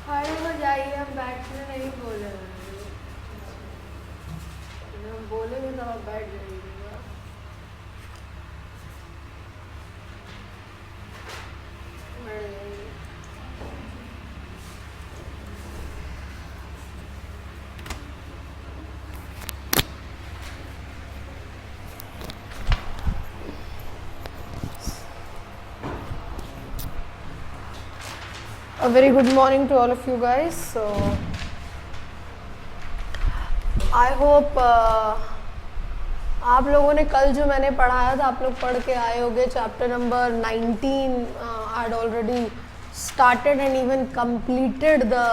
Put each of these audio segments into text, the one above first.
खाने को जाइए, हम बैठने नहीं बोले, हम बोलेंगे तो आप बैठ जाइएगा। बैठ जाइए। A very good morning to all of you guys. So I hope आप लोगों ने कल जो मैंने पढ़ाया था आप लोग पढ़ के आए होंगे. Chapter number 19 I had already started and even completed the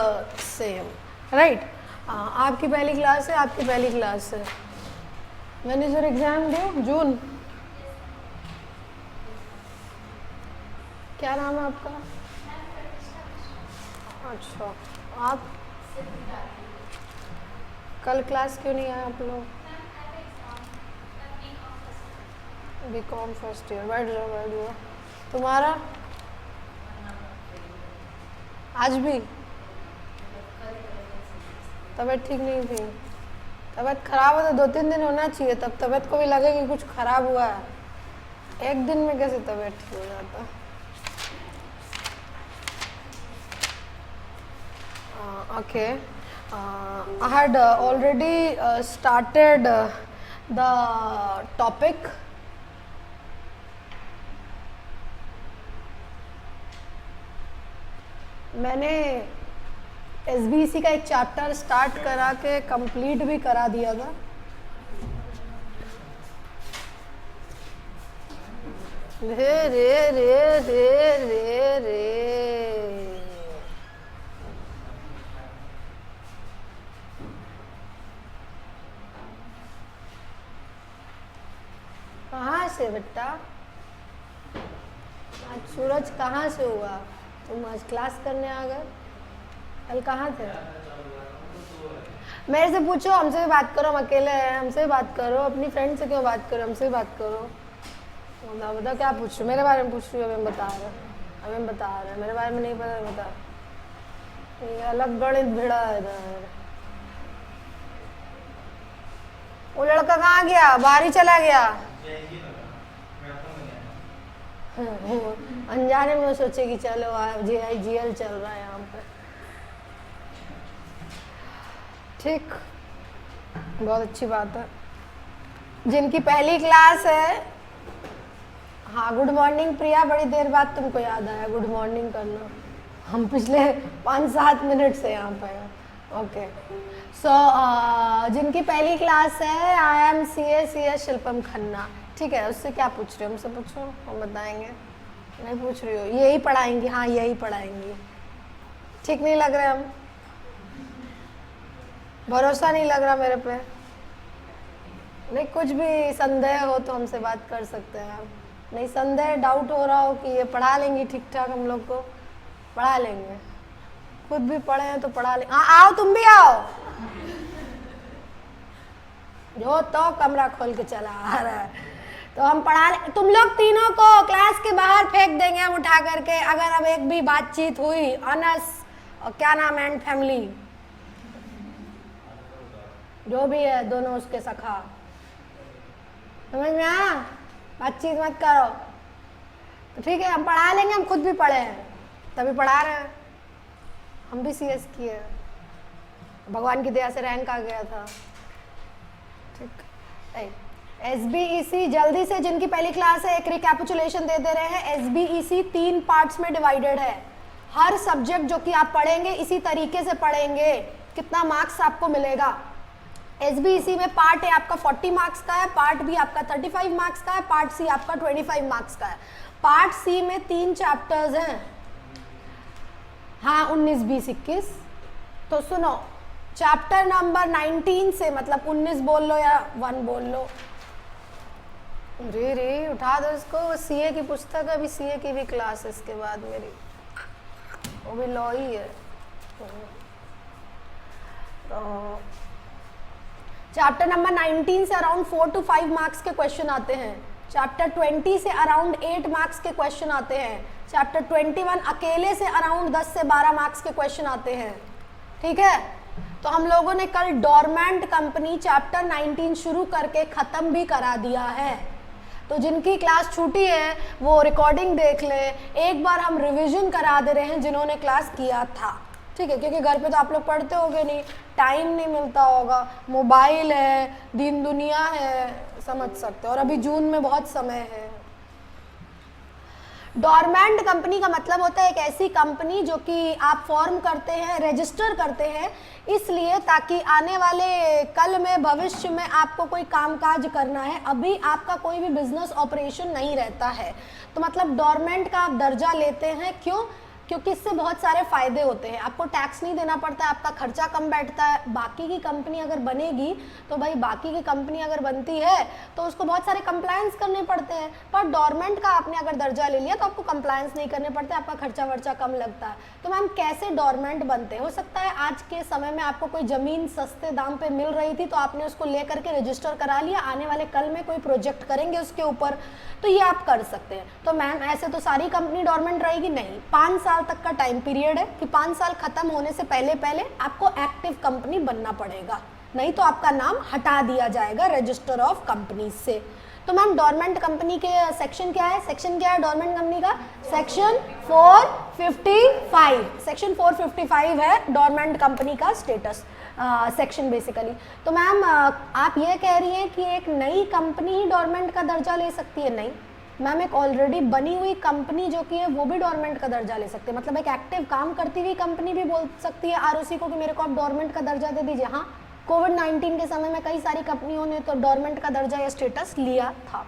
same, right? आपकी पहली क्लास है, आपकी पहली क्लास है. When is your exam due? जून. क्या नाम है आपका? अच्छा, आप कल क्लास क्यों नहीं आए आप लोग? BCom first year. बैठ जाओ, बैठ जाओ. तुम्हारा आज भी तबीयत ठीक नहीं थी? तबीयत खराब है तो 2-3 दिन होना चाहिए, तब तबीयत को भी लगे कि कुछ खराब हुआ है. एक दिन में कैसे तबीयत ठीक हो जाता? Okay. I had already started the topic. मैंने SBC का एक चैप्टर स्टार्ट करा के कंप्लीट भी करा दिया था. रे रे रे रे रे रे कहाँ से बेटा? आज सूरज कहाँ से हुआ? तुम आज क्लास करने आ गए? कल कहाँ थे? मेरे से पूछो, हमसे भी बात करो. हम अकेले हैं, हमसे भी बात करो. अपनी फ्रेंड से क्यों बात करो? हमसे भी बात करो. बताओ क्या पूछ रहे हो? मेरे बारे में पूछ रही हो? अभी हम बता रहे हैं. मेरे बारे में नहीं पता, बता. ये अलग गणित भिड़ा है इधर. वो लड़का कहाँ गया? बाहर ही चला गया. अनजाने में सोचे कि चलो GIGL चल रहा है यहाँ पे. ठीक, बहुत अच्छी बात है. जिनकी पहली क्लास है, हाँ गुड मॉर्निंग प्रिया. बड़ी देर बाद तुमको याद आया गुड मॉर्निंग करना. हम पिछले 5-7 मिनट से यहाँ पे हैं. ओके. सो जिनकी पहली क्लास है, आई एम CS शिल्पम खन्ना. ठीक है, उससे क्या पूछ रहे हो? हमसे पूछो, हम बताएंगे. नहीं पूछ रही हो? यही पढ़ाएंगी? हाँ यही पढ़ाएंगी. ठीक नहीं लग रहा? हम भरोसा नहीं लग रहा मेरे पे? नहीं, कुछ भी संदेह हो तो हमसे बात कर सकते हैं आप. नहीं संदेह, डाउट हो रहा हो कि ये पढ़ा लेंगी ठीक ठाक, हम लोग को पढ़ा लेंगे. खुद भी पढ़े हैं तो पढ़ा लेंगे. हाँ आओ, तुम भी आओ. जो तो कमरा खोल के चला आ रहा है तो हम पढ़ा ले. तुम लोग तीनों को क्लास के बाहर फेंक देंगे हम उठा करके अगर अब एक भी बातचीत हुई. अनस और क्या नाम एंड फैमिली जो भी है, दोनों उसके सखा. समझ में आया? बातचीत मत करो. तो ठीक है, हम पढ़ा लेंगे. हम खुद भी पढ़े हैं तभी पढ़ा रहे हैं. हम भी CS किए, भगवान की दया से रैंक आ गया था. ठीक. SBEC जल्दी से, जिनकी पहली क्लास है एक रिकैपिचुलेशन दे रहे हैं. SBEC 3 पार्ट्स में डिवाइडेड है. हर सब्जेक्ट जो कि आप पढ़ेंगे इसी तरीके से पढ़ेंगे. कितना मार्क्स आपको मिलेगा? SBEC में पार्ट ए आपका 40 मार्क्स का है, पार्ट बी आपका 35 मार्क्स का है, पार्ट सी आपका 25 मार्क्स का है. पार्ट सी में 3 चैप्टर्स हैं. हाँ 19, 20, 21. तो सुनो, चैप्टर नंबर 19 से, मतलब 19 बोल लो या 1 बोल लो. रे उठा दो इसको. CA की पुस्तक है, अभी CA की भी क्लास है इसके बाद मेरी, वो भी लॉ ही है. तो चैप्टर नंबर 19 से अराउंड 4 to 5 मार्क्स के क्वेश्चन आते हैं. चैप्टर 20 से अराउंड 8 मार्क्स के क्वेश्चन आते हैं। चैप्टर 21 अकेले से अराउंड 10 से 12 मार्क्स के क्वेश्चन आते हैं। ठीक है, तो हम लोगों ने कल डोरमेंट कंपनी चैप्टर 19 शुरू करके ख़त्म भी करा दिया है। तो जिनकी क्लास छूटी है वो रिकॉर्डिंग देख ले, एक बार हम रिवीजन करा दे रहे हैं जिन्होंने क्लास किया था। ठीक है, क्योंकि घर पे तो आप लोग पढ़ते होगे नहीं, टाइम नहीं मिलता होगा, मोबाइल है, दिन दुनिया है, समझ सकते हो, और अभी जून में बहुत समय है। डोरमेंट कंपनी का मतलब होता है एक ऐसी कंपनी जो कि आप फॉर्म करते हैं, रजिस्टर करते हैं, इसलिए ताकि आने वाले कल में, भविष्य में आपको कोई कामकाज करना है, अभी आपका कोई भी बिजनेस ऑपरेशन नहीं रहता है, तो मतलब डोरमेंट का आप दर्जा लेते हैं। क्यों? क्योंकि इससे बहुत सारे फायदे होते हैं। आपको टैक्स नहीं देना पड़ता है, आपका खर्चा कम बैठता है। बाकी की कंपनी अगर बनेगी तो भाई, बाकी की कंपनी अगर बनती है तो उसको बहुत सारे कंप्लायंस करने पड़ते हैं, पर डोरमेंट का आपने अगर दर्जा ले लिया तो आपको कंप्लायंस नहीं करने पड़ते, आपका खर्चा वर्चा कम लगता है। तो मैम कैसे डोरमेंट बनते हैं? हो सकता है आज के समय में आपको कोई ज़मीन सस्ते दाम पर मिल रही थी तो आपने उसको ले करके रजिस्टर करा लिया, आने वाले कल में कोई प्रोजेक्ट करेंगे उसके ऊपर, तो ये आप कर सकते हैं। तो मैम ऐसे तो सारी कंपनी डोरमेंट रहेगी नहीं, 5 साल तक का टाइम पीरियड है कि 5 साल खत्म होने से पहले पहले आपको एक्टिव कंपनी बनना पड़ेगा, नहीं तो आपका नाम हटा दिया जाएगा रजिस्टर ऑफ कंपनी से। तो मैम डोरमेंट कंपनी के सेक्शन क्या है? सेक्शन क्या है डोरमेंट कंपनी का? सेक्शन 455। सेक्शन 455 है डोरमेंट कंपनी का स्टेटस सेक्शन बेसिकली। तो मैम आप ये कह रही हैं कि एक नई कंपनी ही डोरमेंट का दर्जा ले सकती है? नहीं मैम, एक ऑलरेडी बनी हुई कंपनी जो कि है वो भी डोरमेंट का दर्जा ले सकते हैं। मतलब एक एक्टिव काम करती हुई कंपनी भी बोल सकती है आरओसी को कि मेरे को आप डोरमेंट का दर्जा दे दीजिए। हाँ, कोविड-19 के समय में कई सारी कंपनियों ने तो डोरमेंट का दर्जा या स्टेटस लिया था।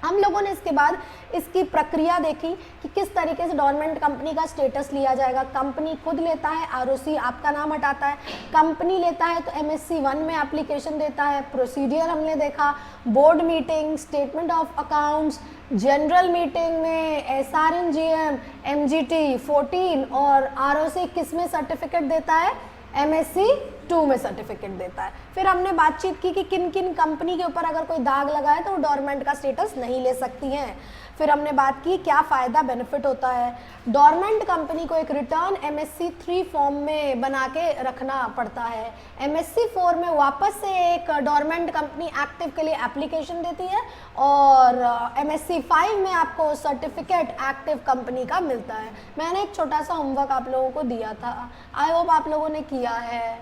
हम लोगों ने इसके बाद इसकी प्रक्रिया देखी कि किस तरीके से डोरमेंट कंपनी का स्टेटस लिया जाएगा। कंपनी खुद लेता है, आरओसी आपका नाम हटाता है, कंपनी लेता है तो एमएससी 1 में एप्लीकेशन देता है। प्रोसीडियर हमने देखा, board meeting, statement of accounts, general meeting में एसआरएनजीएम, एमजीटी 14 और आरओसी किस में सर्टिफिकेट देता है? एमएससी 2 में सर्टिफिकेट देता है। फिर हमने बातचीत की कि किन किन कंपनी के ऊपर अगर कोई दाग लगा है तो वो डोरमेंट का स्टेटस नहीं ले सकती हैं। फिर हमने बात की क्या फ़ायदा बेनिफिट होता है। डोरमेंट कंपनी को एक रिटर्न एमएससी 3 फॉर्म में बना के रखना पड़ता है। एमएससी 4 में वापस से एक डोरमेंट कंपनी एक्टिव के लिए एप्लीकेशन देती है और एमएससी 5 में आपको सर्टिफिकेट एक्टिव कंपनी का मिलता है। मैंने एक छोटा सा होमवर्क आप लोगों को दिया था, आई होप आप लोगों ने किया है।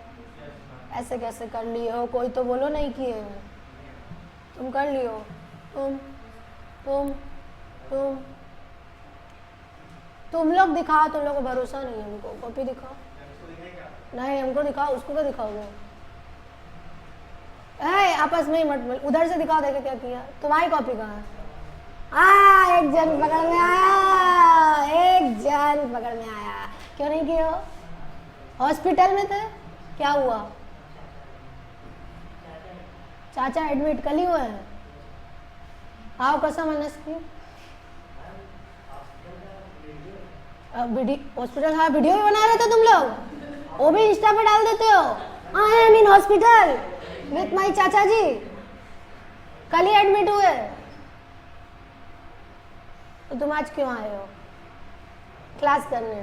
ऐसे कैसे कर लिए हो? कोई तो बोलो नहीं किए। तुम कर लियो? तुम लोग दिखाओ, तुम लोग को भरोसा नहीं है हमको। कॉपी दिखाओ। नहीं हमको दिखाओ, उसको क्या दिखाओगे? आपस में ही मत, उधर से दिखाओ देखे क्या किया। तुम्हारी कॉपी कहाँ है? एक जन पकड़ में आया, एक जन पकड़ में आया। क्यों नहीं किए हो? हॉस्पिटल में थे, क्या हुआ? चाचा एडमिट कल ही हुए हैं। आओ कसम अनस की हॉस्पिटल। हाँ वीडियो भी बना रहे थे तुम लोग, वो भी इंस्टा पे डाल देते हो। I am in hospital with my चाचा जी, कल ही एडमिट हुए। तो तुम आज क्यों आए हो? क्लास करने,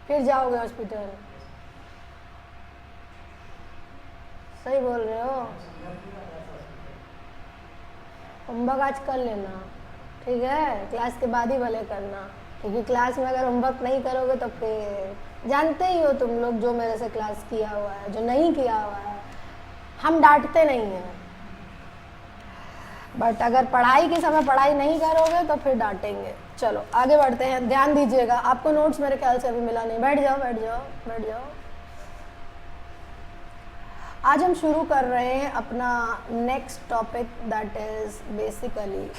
फिर जाओगे हॉस्पिटल। सही बोल रहे हो। होमवर्क आज कर लेना, ठीक है? क्लास के बाद ही भले करना, क्योंकि क्लास में अगर होमवर्क नहीं करोगे तो फिर जानते ही हो तुम लोग जो मेरे से क्लास किया हुआ है, जो नहीं किया हुआ है। हम डांटते नहीं हैं, बट अगर पढ़ाई के समय पढ़ाई नहीं करोगे तो फिर डांटेंगे। चलो आगे बढ़ते हैं, ध्यान दीजिएगा। आपको नोट्स मेरे ख्याल से अभी मिला नहीं। बैठ जाओ बैठ जाओ बैठ जाओ। आज हम शुरू कर रहे हैं अपना next topic, that is basically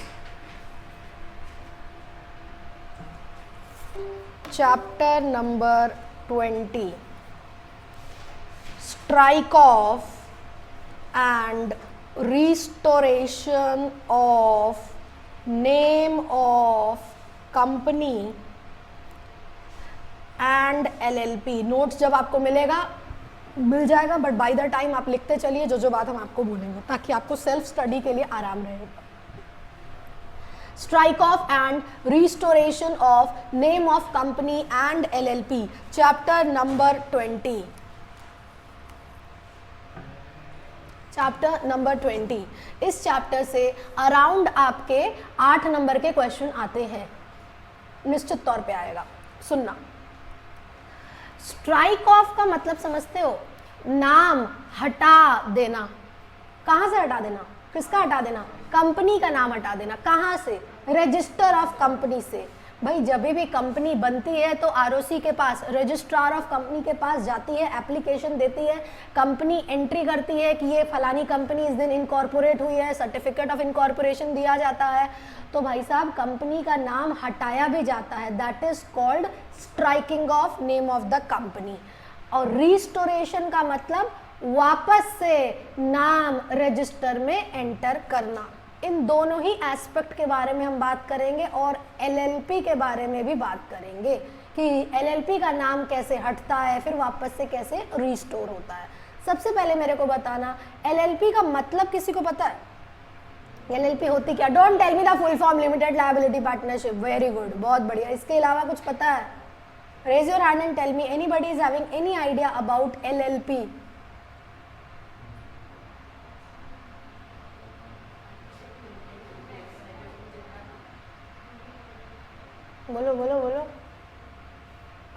chapter number 20, strike off and restoration of name of company and LLP। Notes जब आपको मिल जाएगा, बट बाय द टाइम आप लिखते चलिए जो जो बात हम आपको बोलेंगे, ताकि आपको सेल्फ स्टडी के लिए आराम रहेगा। Strike off and restoration of name of company and LLP, chapter number 20। Chapter number 20, इस चैप्टर से अराउंड आपके 8 नंबर के क्वेश्चन आते हैं, निश्चित तौर पे आएगा। सुनना, स्ट्राइक ऑफ का मतलब समझते हो? नाम हटा देना। कहाँ से हटा देना? किसका हटा देना? कंपनी का नाम हटा देना। कहाँ से? रजिस्टर ऑफ कंपनी से। भाई जब भी कंपनी बनती है तो आरओसी के पास, रजिस्ट्रार ऑफ कंपनी के पास जाती है, एप्लीकेशन देती है, कंपनी एंट्री करती है कि ये फलानी कंपनी इस दिन इनकॉर्पोरेट हुई है, सर्टिफिकेट ऑफ इनकॉर्पोरेशन दिया जाता है। तो भाई साहब कंपनी का नाम हटाया भी जाता है, that is called striking off name of the company. और रिस्टोरेशन का मतलब वापस से नाम रजिस्टर में एंटर करना। इन दोनों ही एस्पेक्ट के बारे में हम बात करेंगे और LLP के बारे में भी बात करेंगे कि LLP का नाम कैसे हटता है, फिर वापस से कैसे रिस्टोर होता है। सबसे पहले मेरे को बताना, LLP का मतलब किसी को पता है? LLP होती क्या? Don't tell me the full form, limited liability partnership. Very good, बहुत बढ़िया। इसके अलावा कुछ पता है? Raise your hand and tell me anybody is having any idea about LLP। बोलो बोलो बोलो,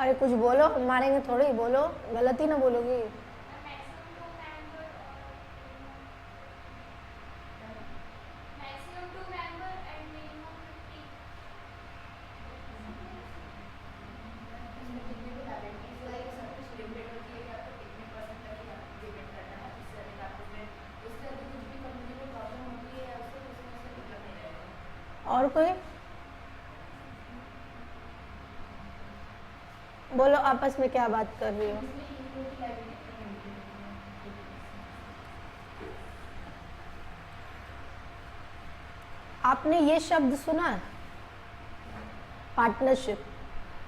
अरे कुछ बोलो, मारेंगे थोड़ी, बोलो, गलती ना बोलोगी। और कोई बोलो, आपस में क्या बात कर रही हो? आपने ये शब्द सुना है? पार्टनरशिप।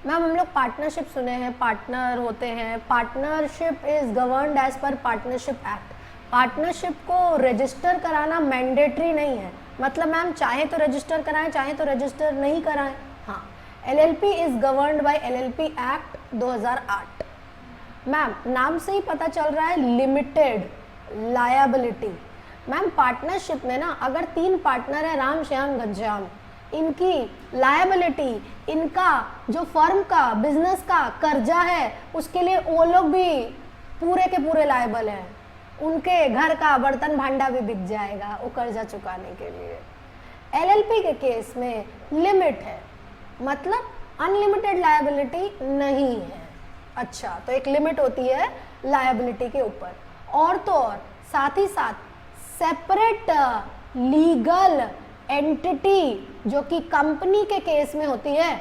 मैम हम लोग पार्टनरशिप सुने हैं, पार्टनर होते हैं। Partnership is governed as per partnership act. Partnership को रजिस्टर कराना मैंडेटरी नहीं है, मतलब मैम चाहे तो रजिस्टर कराएं, चाहे तो रजिस्टर नहीं कराएं। हाँ, LLP is governed bye LLP act 2008। Ma'am नाम से ही पता चल रहा है लिमिटेड लायबिलिटी। मैम पार्टनरशिप में ना अगर 3 पार्टनर है, राम श्याम घनश्याम, इनकी लायबिलिटी, इनका जो फर्म का बिजनेस का कर्जा है उसके लिए वो लोग भी पूरे के पूरे लायबल हैं। उनके घर का बर्तन भांडा भी बिक जाएगा वो कर्जा चुकाने के लिए। LLP के केस में लिमिट है, मतलब अनलिमिटेड लायबिलिटी नहीं है। अच्छा, तो एक लिमिट होती है लायबिलिटी के ऊपर। और तो और साथ ही साथ सेपरेट लीगल एंटिटी जो कि कंपनी के केस में होती है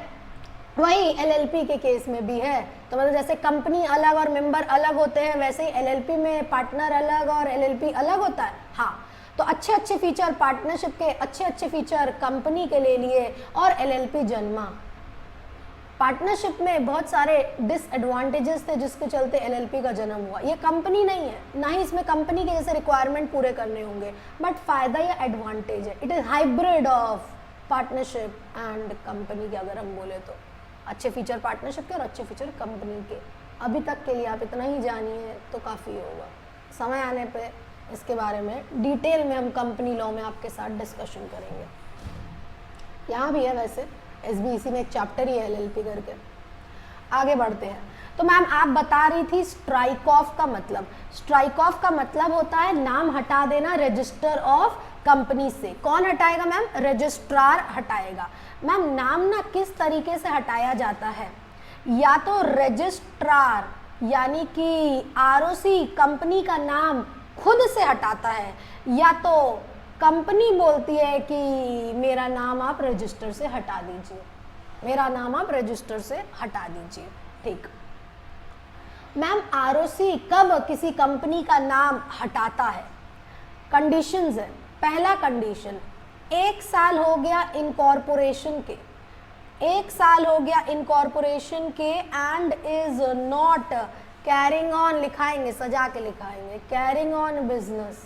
वही LLP के केस में भी है। तो मतलब जैसे कंपनी अलग और मेंबर अलग होते हैं, वैसे ही LLP में पार्टनर अलग और LLP अलग होता है। हाँ, तो अच्छे अच्छे फीचर पार्टनरशिप के, अच्छे अच्छे फीचर कंपनी के ले लिए और LLP जन्मा। पार्टनरशिप में बहुत सारे डिसएडवांटेजेस थे जिसके चलते LLP का जन्म हुआ। ये कंपनी नहीं है, ना ही इसमें कंपनी के जैसे रिक्वायरमेंट पूरे करने होंगे, बट फायदा या एडवांटेज है। It is hybrid of partnership and company के, अगर हम बोले तो अच्छे फीचर पार्टनरशिप के और अच्छे फीचर कंपनी के। अभी तक के लिए आप इतना ही जानिए तो काफ़ी होगा। समय आने पे इसके बारे में डिटेल में हम कंपनी लॉ में आपके साथ डिस्कशन करेंगे। यहाँ भी है वैसे SBEC में एक चैप्टर ही है LLP करके। आगे बढ़ते हैं। तो मैम आप बता रही थी स्ट्राइक ऑफ का मतलब। स्ट्राइक ऑफ का मतलब होता है नाम हटा देना रजिस्टर ऑफ कंपनी से। कौन हटाएगा मैम? रजिस्ट्रार हटाएगा। मैम नाम ना किस तरीके से हटाया जाता है? या तो रजिस्ट्रार यानी कि ROC कंपनी का नाम खुद से हटाता है, या तो कंपनी बोलती है कि मेरा नाम आप रजिस्टर से हटा दीजिए, मेरा नाम आप रजिस्टर से हटा दीजिए। ठीक मैम, ROC कब किसी कंपनी का नाम हटाता है? कंडीशंस है। पहला कंडीशन, 1 साल हो गया इनकॉर्पोरेशन के, 1 साल हो गया इनकॉर्पोरेशन के and is not carrying on, लिखाएंगे सजा के लिखाएंगे, कैरिंग ऑन बिजनेस।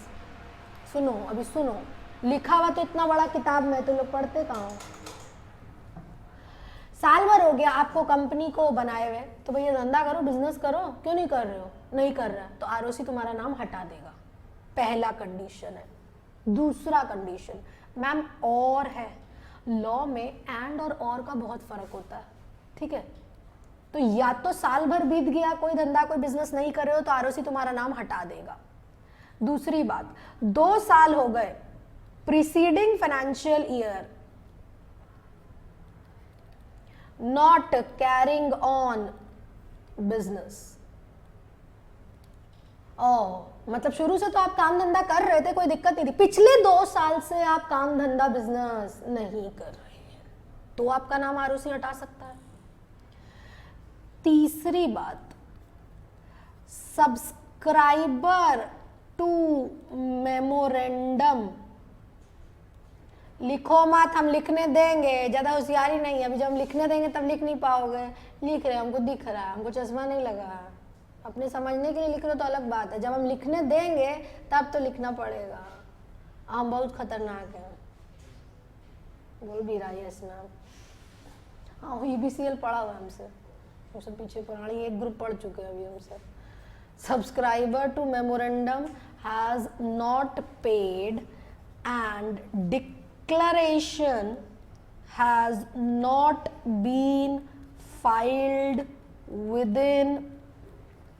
सुनो अभी सुनो, लिखा हुआ तो इतना बड़ा किताब में तो लोग पढ़ते कहाँ हो। साल भर हो गया आपको कंपनी को बनाए हुए, तो भैया धंधा करो, बिजनेस करो, क्यों नहीं कर रहे हो? नहीं कर रहा तो आरओसी तुम्हारा नाम हटा देगा। पहला कंडीशन है। दूसरा कंडीशन मैम और है, लॉ में एंड और का बहुत फर्क होता है, ठीक है? तो या तो साल भर बीत गया, कोई धंधा कोई बिजनेस नहीं कर रहे हो, तो आरओसी तुम्हारा नाम हटा देगा। दूसरी बात, 2 साल हो गए preceding financial year not carrying on business. मतलब शुरू से तो आप काम धंधा कर रहे थे, कोई दिक्कत नहीं थी, पिछले 2 साल से आप काम धंधा बिजनेस नहीं कर रहे हैं, तो आपका नाम आरओसी हटा सकता है। तीसरी बात, सब्सक्राइबर टू मेमोरेंडम। लिखो मत, हम लिखने देंगे, ज्यादा होशियारी नहीं है, अभी जब हम लिखने देंगे तब लिख नहीं पाओगे। लिख रहे, हमको दिख रहा है, हमको चश्मा नहीं लगा है, अपने समझने के लिए लिख रहे हो तो अलग बात है, जब हम लिखने देंगे तब तो लिखना पड़ेगा। हम बहुत खतरनाक हैं, बोल भी रहा है इसमें। हाँ, ईबीसीएल पढ़ा हुआ हमसे, उससे पीछे पुरानी एक ग्रुप पढ़ चुके हैं अभी हमसे। Subscriber to memorandum has not paid and declaration has not been filed within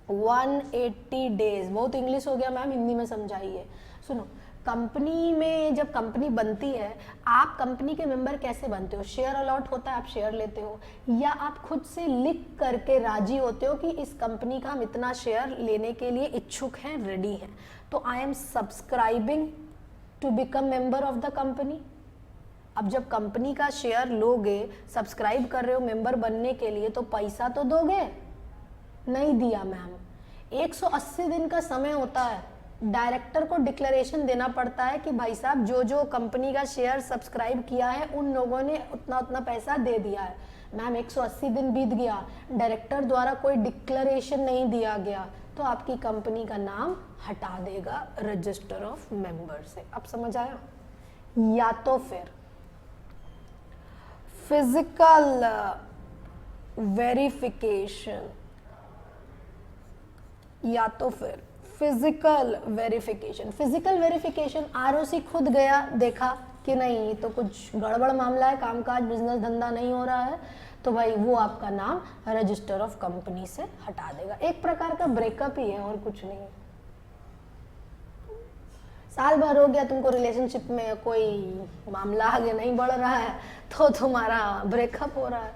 180 days. बहुत इंग्लिश हो गया मैम, हिंदी में समझाइए। सुनो, कंपनी में जब कंपनी बनती है, आप कंपनी के मेंबर कैसे बनते हो? शेयर अलॉट होता है, आप शेयर लेते हो, या आप खुद से लिख करके राजी होते हो कि इस कंपनी का हम इतना शेयर लेने के लिए इच्छुक हैं, रेडी हैं, तो I am subscribing to become member of the company. अब जब कंपनी का शेयर लोगे, सब्सक्राइब कर रहे हो मेंबर बनने के लिए, तो पैसा तो दोगे? नहीं दिया मैम। 180 दिन का समय होता है, डायरेक्टर को डिक्लेरेशन देना पड़ता है कि भाई साहब जो जो कंपनी का शेयर सब्सक्राइब किया है उन लोगों ने उतना उतना पैसा दे दिया है। मैम 180 दिन बीत गया, डायरेक्टर द्वारा कोई डिक्लेरेशन नहीं दिया गया, तो आपकी कंपनी का नाम हटा देगा रजिस्टर ऑफ मेंबर से। अब समझ आया? या तो फिर फिजिकल वेरिफिकेशन, या तो फिर physical verification. Physical verification ROC खुद गया, देखा कि नहीं तो कुछ गड़बड़ मामला है, कामकाज बिजनेस धंधा नहीं हो रहा है, तो भाई वो आपका नाम रजिस्टर ऑफ कंपनी से हटा देगा। एक प्रकार का ब्रेकअप ही है और कुछ नहीं। साल भर हो गया तुमको रिलेशनशिप में, कोई मामला आगे नहीं बढ़ रहा है, तो तुम्हारा ब्रेकअप हो रहा है।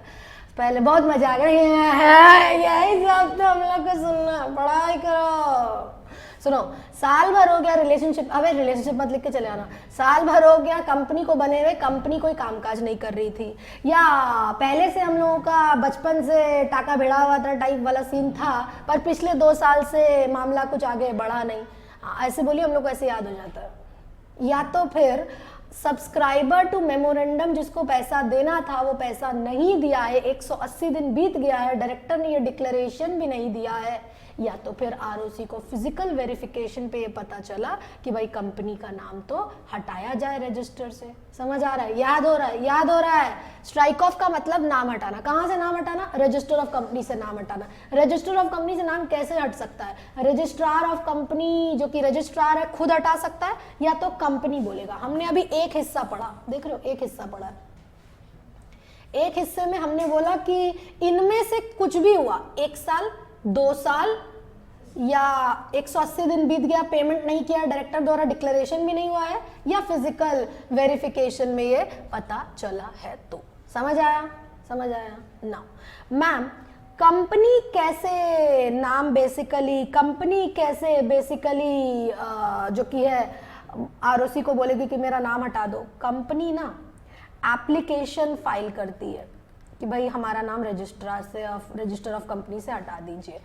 पहले बहुत मजा आ गया, यही सब तो हम लोग को सुनना, पढ़ाई करो। सुनो, साल भर हो गया रिलेशनशिप, अबे रिलेशनशिप मत लिख के चले आना। साल भर हो गया कंपनी को बने हुए, कंपनी कोई कामकाज नहीं कर रही थी, या पहले से हम लोगों का बचपन से टाका भिड़ा हुआ था टाइप वाला सीन था, पर पिछले 2 साल से मामला कुछ आगे बढ़ा नहीं, ऐसे बोलिए, हम लोग को ऐसे याद हो जाता है। या तो फिर सब्सक्राइबर टू मेमोरेंडम, जिसको पैसा देना था वो पैसा नहीं दिया है, 180 दिन बीत गया है, डायरेक्टर ने ये डिक्लेरेशन भी नहीं दिया है, या तो फिर आरओसी को फिजिकल वेरिफिकेशन पे ये पता चला कि भाई कंपनी का नाम तो हटाया जाए रजिस्टर से। समझ आ रहा है? याद हो रहा है? याद हो रहा है? स्ट्राइक ऑफ का मतलब नाम हटाना। कहाँ से नाम हटाना? रजिस्टर ऑफ कंपनी से नाम हटाना। रजिस्टर ऑफ कंपनी से नाम कैसे हट सकता है? रजिस्ट्रार ऑफ कंपनी, जो कि रजिस्ट्रार है, खुद हटा सकता है, या तो कंपनी बोलेगा। हमने अभी एक हिस्सा पढ़ा, देख रहे हो, एक हिस्सा पढ़ा। एक हिस्से में हमने बोला कि इनमें से कुछ भी हुआ, 1 साल 2 साल या 180 दिन बीत गया, पेमेंट नहीं किया, डायरेक्टर द्वारा डिक्लेरेशन भी नहीं हुआ है, या फिजिकल वेरिफिकेशन में ये पता चला है, तो समझ आया? समझ आया? नाउ मैम, कंपनी कैसे नाम कंपनी कैसे बेसिकली जो कि है आरओसी को बोलेगी कि मेरा नाम हटा दो। कंपनी ना एप्लीकेशन फाइल करती है कि भाई हमारा नाम रजिस्टर ऑफ कंपनी से हटा दीजिए।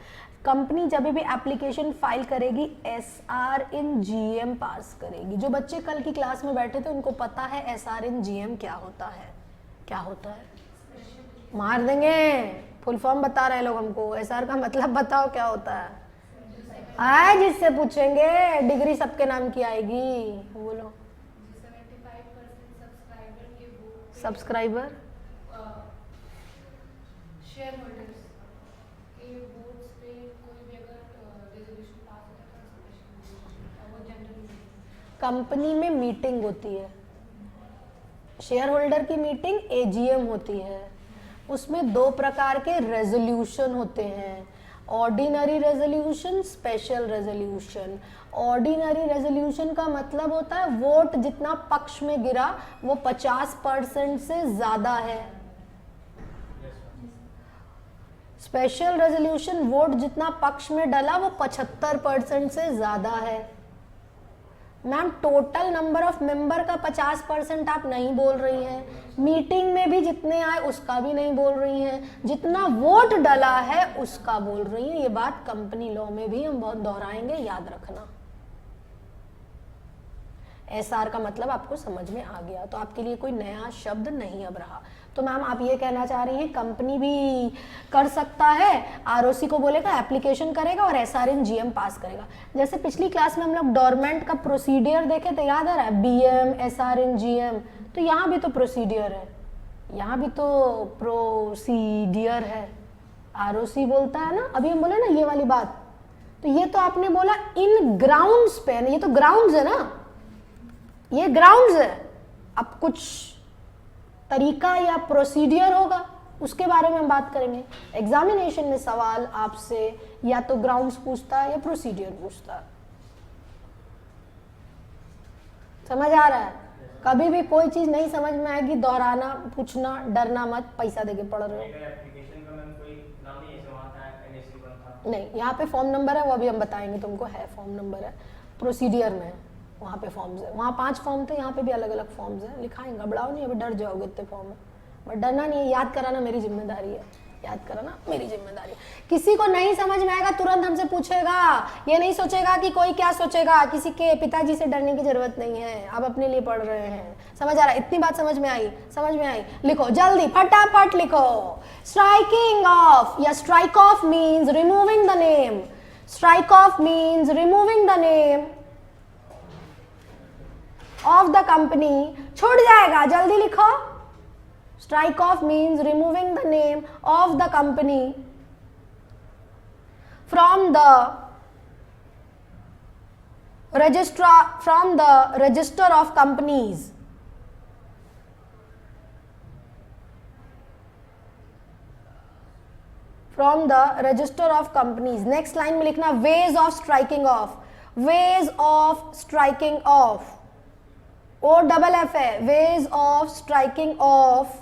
कंपनी जब भी एप्लीकेशन फाइल करेगी, SR in GM पास करेगी। जो बच्चे कल की क्लास में बैठे थे उनको पता है SR in GM क्या होता है? क्या होता है? मार देंगे, फुल फॉर्म बता रहे लोग हमको। SR का मतलब बताओ क्या होता है? आए जिससे पूछेंगे, डिग्री सबके नाम की आएगी, बोलो। 75% सब्सक्राइबर शेयर होल्डर्स के बोर्ड्स पे कोई भी अगर रेजोल्यूशन पास होता है वो जनरली कंपनी में मीटिंग होती है, शेयर होल्डर की मीटिंग एजीएम होती है, उसमें दो प्रकार के रेजोल्यूशन होते हैं, ordinary resolution, special resolution. Ordinary resolution का मतलब होता है वोट जितना पक्ष में गिरा वो 50% से ज्यादा है। स्पेशल रेजोल्यूशन वोट जितना पक्ष में डला वो 75% से ज्यादा है। Ma'am total number of member का 50% आप नहीं बोल रही हैं, मीटिंग में भी जितने आए उसका भी नहीं बोल रही हैं, जितना वोट डला है उसका बोल रही हैं। ये बात कंपनी लॉ में भी हम बहुत दोहराएंगे, याद रखना। एसआर का मतलब आपको समझ में आ गया, तो आपके लिए कोई नया शब्द नहीं अब रहा। तो मैम आप ये कहना चाह रही हैं कंपनी भी कर सकता है, आरओसी को बोलेगा, एप्लीकेशन करेगा और एसआर इन जीएम पास करेगा। जैसे पिछली क्लास में हम लोग डोरमेंट का प्रोसीडियर देखे थे, याद आ रहा है, बीएम एसआर इन जीएम, तो यहाँ भी तो प्रोसीडियर है, यहाँ भी तो प्रोसीडियर है, आरओसी बोलता है ना। अभी हम बोले ना ये वाली बात, तो ये तो आपने बोला इन ग्राउंड्स पे, ये तो ग्राउंड्स है ना, ये ग्राउंड्स है। अब कुछ तरीका या प्रोसीडियर होगा उसके बारे में हम बात करेंगे। एग्जामिनेशन में सवाल आपसे या तो ग्राउंड्स पूछता है या प्रोसीडियर पूछता है। समझ आ रहा है? कभी भी कोई चीज नहीं समझ में आएगी दोहराना, पूछना, डरना मत, पैसा देके पढ़ रहे हो। नहीं, यहाँ पे फॉर्म नंबर है, वो अभी हम बताएंगे तुमको, है फॉर्म नंबर है, प्रोसीडियर में वहाँ पे फॉर्म्स है, वहाँ 5 फॉर्म थे, यहाँ पे भी अलग अलग फॉर्म्स हैं, लिखाएंगे, घबराओ नहीं, अभी डर जाओगे इतने फॉर्म में, बट डरना नहीं है, याद कराना मेरी जिम्मेदारी है, याद कराना मेरी जिम्मेदारी है। किसी को नहीं समझ में आएगा तुरंत हमसे पूछेगा, ये नहीं सोचेगा कि कोई क्या सोचेगा, किसी के पिताजी से डरने की जरूरत नहीं है, आप अपने लिए पढ़ रहे हैं। समझ आ रहा है? इतनी बात समझ में आई? समझ में आई? लिखो जल्दी, फटाफट लिखो। स्ट्राइकिंग ऑफ या strike off means removing the name, strike off means removing the name of the company. छूट जाएगा, जल्दी लिखो। Strike off means removing the name of the company from the register of companies. From the register of companies. Next line में लिखना ways of striking off, ways of striking off, O double F है, ways of striking off,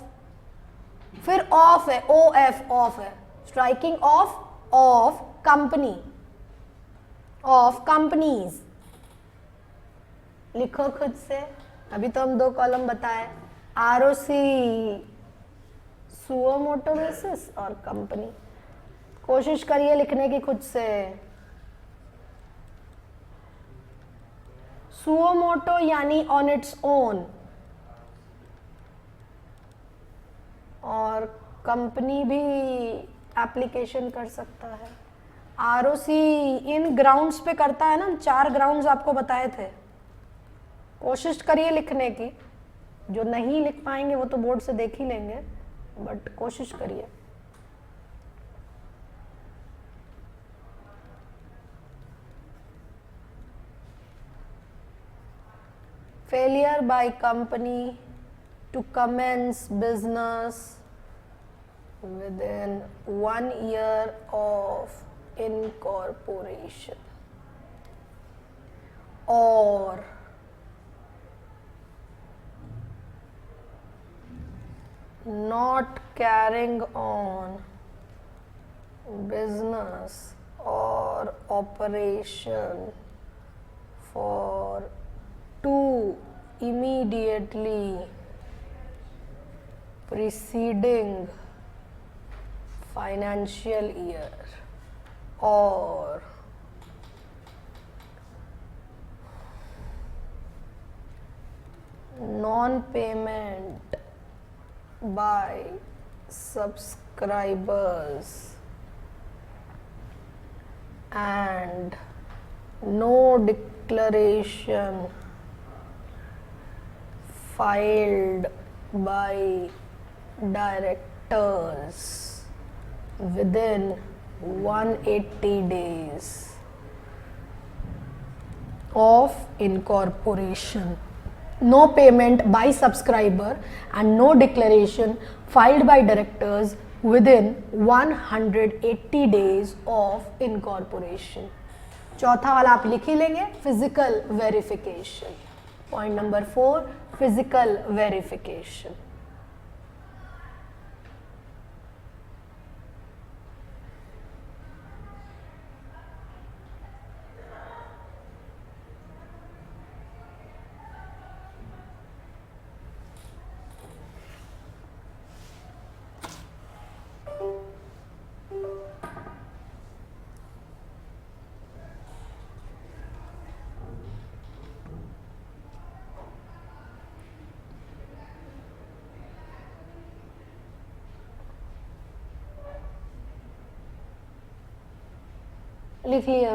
फिर off है, O F, of है, striking off company, of companies. लिखो खुद से, अभी तो हम 2 कॉलम बताए, आरओसी सुओ मोटो बेसिस और कंपनी। कोशिश करिए लिखने की खुद से। सुओ मोटो यानी ऑन इट्स ओन, और कंपनी भी एप्लीकेशन कर सकता है। आरओसी इन ग्राउंड्स पे करता है ना, 4 ग्राउंड्स आपको बताए थे। कोशिश करिए लिखने की, जो नहीं लिख पाएंगे वो तो बोर्ड से देख ही लेंगे, बट कोशिश करिए। Failure by company to commence business within 1 year of incorporation, or not carrying on business or operation for 2 immediately preceding financial year, or non-payment by subscribers and no declaration filed by directors within 180 days of incorporation. No payment by subscriber and no declaration filed by directors within 180 days of incorporation. चौथा वाला आप लिख ही लेंगे, physical verification. Point number 4, physical verification. लिख लिया.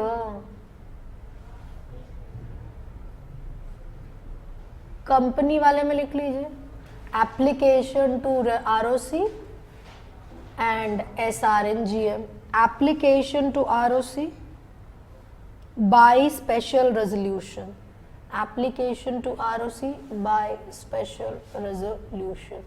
Company वाले में लिख लीजिए, application to ROC and SRNGM. Application to ROC by special resolution. Application to ROC by special resolution.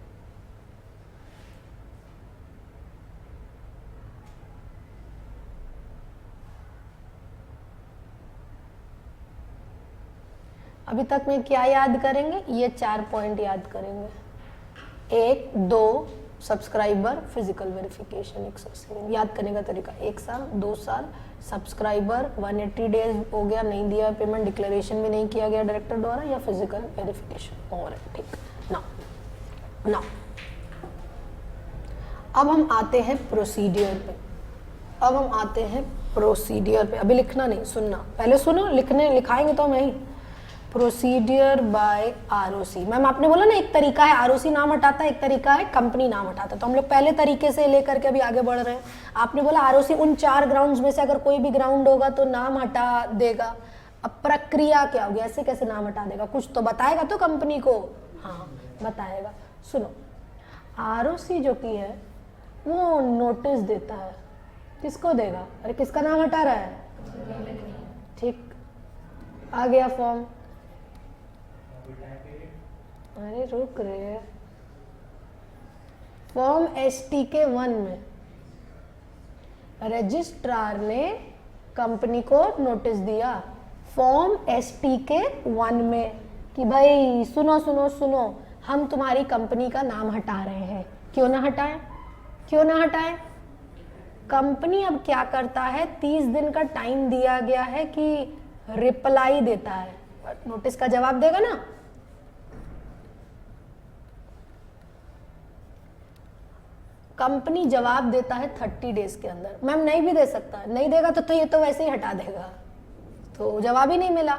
अभी तक में क्या याद करेंगे? ये 4 पॉइंट याद करेंगे. 1, 2 सब्सक्राइबर, फिजिकल वेरिफिकेशन. 107 याद करने का तरीका. 1 साल, 2 साल, सब्सक्राइबर, 180 डेज हो गया, नहीं दिया पेमेंट, डिक्लेरेशन भी नहीं किया गया डायरेक्टर द्वारा, या फिजिकल वेरिफिकेशन. और ठीक ना. अब हम आते हैं प्रोसीडियर पे. अभी लिखना नहीं, सुनना. पहले सुनो, लिखाएंगे तो मैं ही. Procedure by ROC. मैम आपने बोला ना एक तरीका है ROC नाम हटाता है, एक तरीका है कंपनी नाम हटाता है. तो हम लोग पहले तरीके से लेकर के अभी आगे बढ़ रहे हैं. आपने बोला ROC उन 4 ग्राउंड्स में से अगर कोई भी ग्राउंड होगा तो नाम हटा देगा. अब प्रक्रिया क्या होगी? ऐसे कैसे नाम हटा देगा? कुछ तो बताएगा तो कंपनी को. हाँ बताएगा. सुनो, ROC जो की है वो नोटिस देता है. किसको देगा? अरे किसका नाम हटा रहा है? ठीक, आ गया फॉर्म. अरे रुक रहे. फॉर्म STK 1 में रजिस्ट्रार ने कंपनी को नोटिस दिया. फॉर्म STK 1 में कि भाई सुनो, हम तुम्हारी कंपनी का नाम हटा रहे हैं. क्यों ना हटाएं? कंपनी अब क्या करता है, 30 दिन का टाइम दिया गया है कि रिप्लाई देता है. नोटिस का जवाब देगा ना. कंपनी जवाब देता है 30 डेज के अंदर. मैम नहीं भी दे सकता है. नहीं देगा तो ये तो वैसे ही हटा देगा. तो जवाब ही नहीं मिला.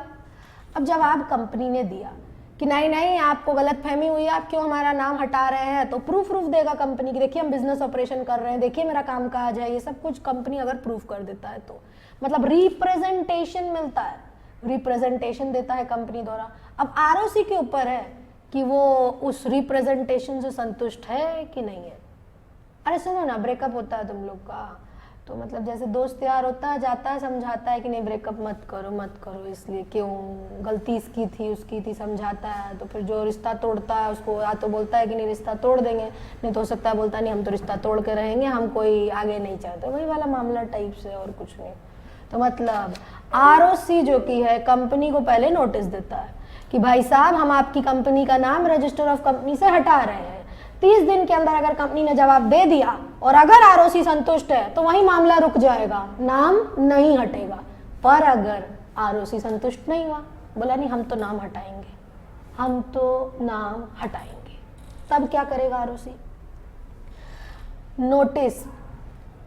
अब जवाब कंपनी ने दिया कि नहीं आपको गलतफहमी हुई है, आप क्यों हमारा नाम हटा रहे हैं. तो प्रूफ देगा कंपनी की, देखिए हम बिजनेस ऑपरेशन कर रहे हैं, देखिए मेरा काम काज है. ये सब कुछ कंपनी अगर प्रूफ कर देता है तो मतलब रिप्रेजेंटेशन मिलता है, रिप्रेजेंटेशन देता है कंपनी द्वारा. अब ROC के ऊपर है कि वो उस रिप्रेजेंटेशन से संतुष्ट है कि नहीं है. अरे सुनो ना, ब्रेकअप होता है तुम लोग का, तो मतलब जैसे दोस्त यार होता है, जाता है समझाता है कि नहीं ब्रेकअप मत करो, इसलिए क्यों, गलती इसकी थी उसकी थी, समझाता है. तो फिर जो रिश्ता तोड़ता है उसको या तो बोलता है कि नहीं रिश्ता तोड़ देंगे, नहीं तो हो सकता है बोलता है नहीं हम तो रिश्ता तोड़ के रहेंगे, हम कोई आगे नहीं चाहते. वही वाला मामला टाइप से, और कुछ नहीं. तो मतलब ROC जो की है कंपनी को पहले नोटिस देता है कि भाई साहब हम आपकी कंपनी का नाम रजिस्टर ऑफ कंपनी से हटा रहे हैं. 30 दिन के अंदर अगर कंपनी ने जवाब दे दिया और अगर ROC संतुष्ट है तो वही मामला रुक जाएगा, नाम नहीं हटेगा. पर अगर ROC संतुष्ट नहीं हुआ, बोला नहीं हम तो नाम हटाएंगे, तब क्या करेगा ROC? नोटिस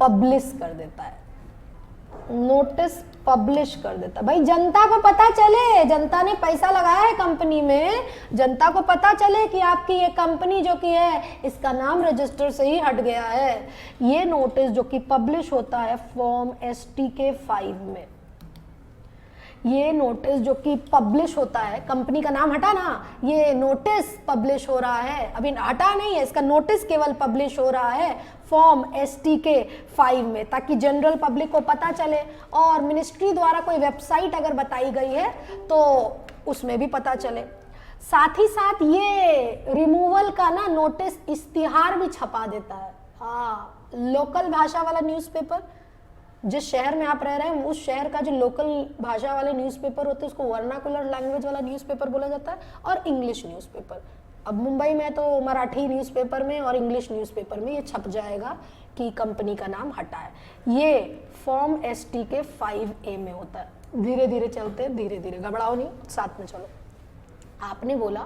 पब्लिश कर देता है. भाई जनता को पता चले, जनता ने पैसा लगाया है कंपनी में, जनता को पता चले कि आपकी ये कंपनी जो की है इसका नाम रजिस्टर से ही हट गया है. ये नोटिस जो कि पब्लिश होता है फॉर्म STK 5 में, ये नोटिस जो कि पब्लिश होता है, कंपनी का नाम हटा ना, ये नोटिस पब्लिश हो रहा है, अभी हटा नहीं है, इसका नोटिस केवल पब्लिश हो रहा है फॉर्म STK 5 में, ताकि जनरल पब्लिक को पता चले, और मिनिस्ट्री द्वारा कोई वेबसाइट अगर बताई गई है तो उसमें भी पता चले। साथ ही साथ ये रिमूवल का ना नोटिस इश्तिहार भी छपा देता है। हाँ, लोकल भाषा वाला न्यूज़पेपर, जिस शहर में आप रह रहे हैं उस शहर का जो लोकल भाषा वाले न्यूज़पेपर होते हैं उसको वर्नाकुलर लैंग्वेज वाला न्यूज़पेपर बोला जाता है, और इंग्लिश न्यूज़पेपर। अब मुंबई में तो मराठी न्यूज़पेपर में और इंग्लिश न्यूज़पेपर में ये छप जाएगा कि कंपनी का नाम हटा है। ये फॉर्म STK 5A में होता है। धीरे धीरे चलते हैं, धीरे धीरे, घबराओ नहीं, साथ में चलो। आपने बोला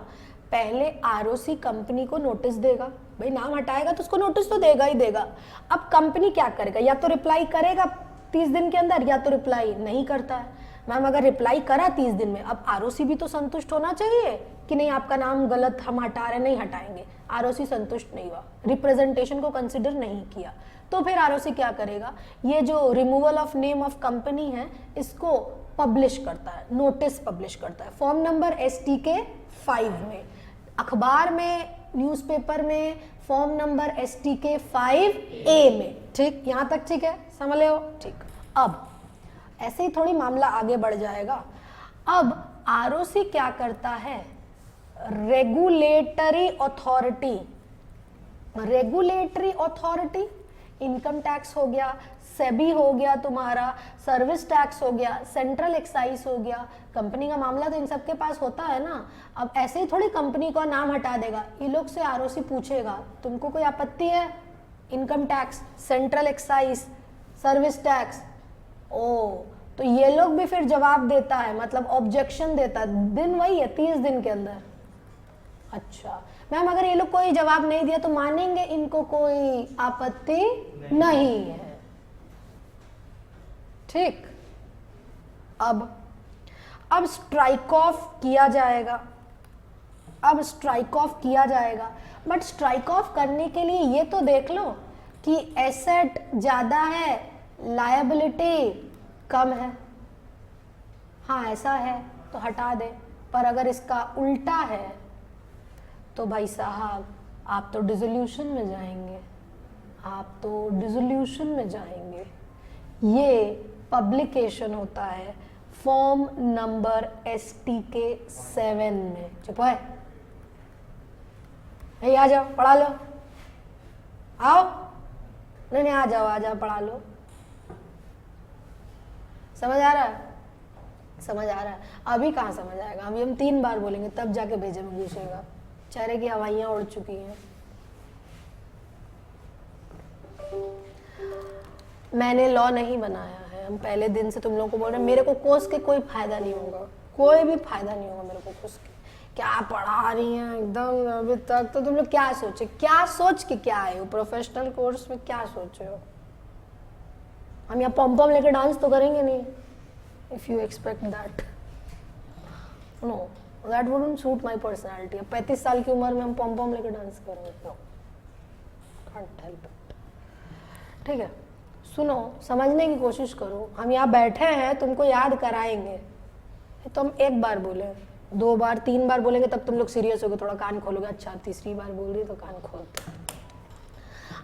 पहले ROC कंपनी को नोटिस देगा, भाई नाम हटाएगा तो उसको नोटिस तो देगा ही देगा। अब कंपनी क्या करेगा, या तो रिप्लाई करेगा 30 दिन के अंदर, या तो रिप्लाई नहीं करता है। मैम अगर रिप्लाई करा 30 दिन में, अब ROC भी तो संतुष्ट होना चाहिए कि नहीं आपका नाम गलत, हम हटा रहे, नहीं हटाएंगे। ROC संतुष्ट नहीं हुआ, रिप्रेजेंटेशन को कंसिडर नहीं किया, तो फिर ROC क्या करेगा, ये जो removal of name of company है इसको पब्लिश करता है, नोटिस पब्लिश करता है फॉर्म नंबर STK 5 में, अखबार में, न्यूज़पेपर में, फॉर्म नंबर STK 5A में। ठीक, यहाँ तक ठीक है, समझ ले हो? ठीक। अब ऐसे ही थोड़ी मामला आगे बढ़ जाएगा। अब ROC क्या करता है, regulatory authority, regulatory authority, income tax हो गया, सेबी हो गया, तुम्हारा सर्विस टैक्स हो गया, सेंट्रल एक्साइज हो गया, कंपनी का मामला तो इन सबके पास होता है ना। अब ऐसे ही थोड़ी कंपनी का नाम हटा देगा, ये लोग से ROC पूछेगा तुमको कोई आपत्ति है, income tax, central excise, service tax, ओ तो ये लोग भी फिर जवाब देता है, मतलब ऑब्जेक्शन देता है। दिन वही है 30 दिन के अंदर। अच्छा मैम अगर ये लोग कोई जवाब नहीं दिया तो मानेंगे इनको कोई आपत्ति नहीं है। ठीक, अब स्ट्राइक ऑफ किया जाएगा, अब स्ट्राइक ऑफ किया जाएगा। बट स्ट्राइक ऑफ करने के लिए ये तो देख लो कि एसेट ज्यादा है, लायबिलिटी कम है। हाँ ऐसा है तो हटा दे, पर अगर इसका उल्टा है तो भाई साहब आप तो डिसोल्यूशन में जाएंगे, आप तो डिसोल्यूशन में जाएंगे। ये पब्लिकेशन होता है फॉर्म नंबर STK 7 में। चुप है, नहीं आ जाओ पढ़ा लो, आओ, नहीं आ जाओ, आ जाओ पढ़ा लो। समझ आ रहा है? समझ आ रहा है? अभी कहाँ समझ आएगा, अभी हम 3 बार बोलेंगे तब जाके भेजे में घुसेगा। चेहरे की हवाइयां उड़ चुकी हैं। मैंने लॉ नहीं बनाया है, हम पहले दिन से तुम लोगों को बोल रहे हैं, मेरे को कोर्स के कोई फायदा नहीं होगा, कोई भी फायदा नहीं होगा मेरे को कोर्स के। क्या पढ़ा रही हैं एकदम, अभी तक तो तुम लोग क्या सोचे, क्या सोच के क्या आए हो प्रोफेशनल कोर्स में, क्या सोचे हो? हम यहाँ पॉम पॉम लेकर डांस तो करेंगे नहीं। If you expect that, know that wouldn't suit my personality. 35 साल की उम्र में हम पॉम पॉम लेकर डांस करेंगे, नो, कांट हेल्प इट। ठीक है, सुनो, समझने की कोशिश करो। हम यहाँ बैठे हैं, तुमको याद कराएंगे तो हम 1 बार बोले, 2 बार, 3 बार बोलेंगे तब तुम लोग सीरियस होगे, थोड़ा कान खोलोगे। अच्छा तीसरी बार बोल रही तो कान खोलते।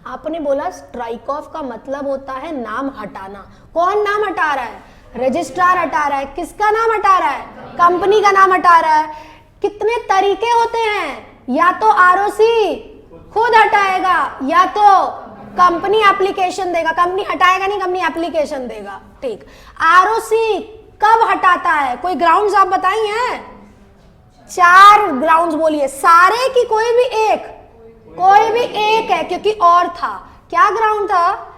आपने बोला स्ट्राइक ऑफ का मतलब होता है नाम हटाना। कौन नाम हटा रहा है? रजिस्ट्रार हटा रहा है। किसका नाम हटा रहा है? कंपनी का नाम हटा रहा है। कितने तरीके होते हैं, या तो ROC खुद हटाएगा या तो कंपनी एप्लीकेशन देगा। कंपनी हटाएगा नहीं, कंपनी एप्लीकेशन देगा। ठीक, ROC कब हटाता है? कोई ग्राउंड्स आप बताई हैं? 4 ग्राउंड्स बोलिए, सारे की कोई भी एक, कोई भी एक है क्योंकि और था। क्या ग्राउंड था?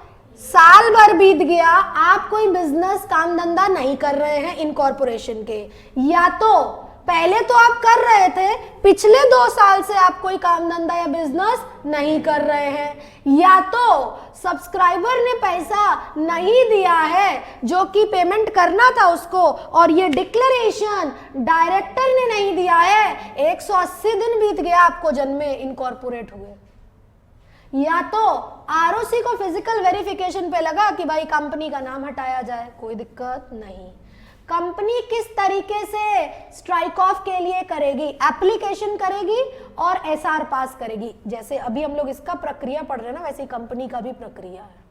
साल भर बीत गया, आप कोई बिजनेस काम धंधा नहीं कर रहे हैं इनकॉर्पोरेशन के, या तो पहले तो आप कर रहे थे, पिछले 2 साल से आप कोई काम धंधा या बिजनेस नहीं कर रहे हैं, या तो सब्सक्राइबर ने पैसा नहीं दिया है जो कि पेमेंट करना था उसको, और ये डिक्लेरेशन डायरेक्टर ने नहीं दिया है। 180 दिन बीत गया आपको जन्मे, इनकॉर्पोरेट हुए। या तो ROC को फिजिकल वेरिफिकेशन पे लगा कि भाई कंपनी का नाम हटाया जाए, कोई दिक्कत नहीं। कंपनी किस तरीके से स्ट्राइक ऑफ के लिए करेगी, एप्लीकेशन करेगी और एसआर पास करेगी। जैसे अभी हम लोग इसका प्रक्रिया पढ़ रहे हैं ना, वैसे कंपनी का भी प्रक्रिया है।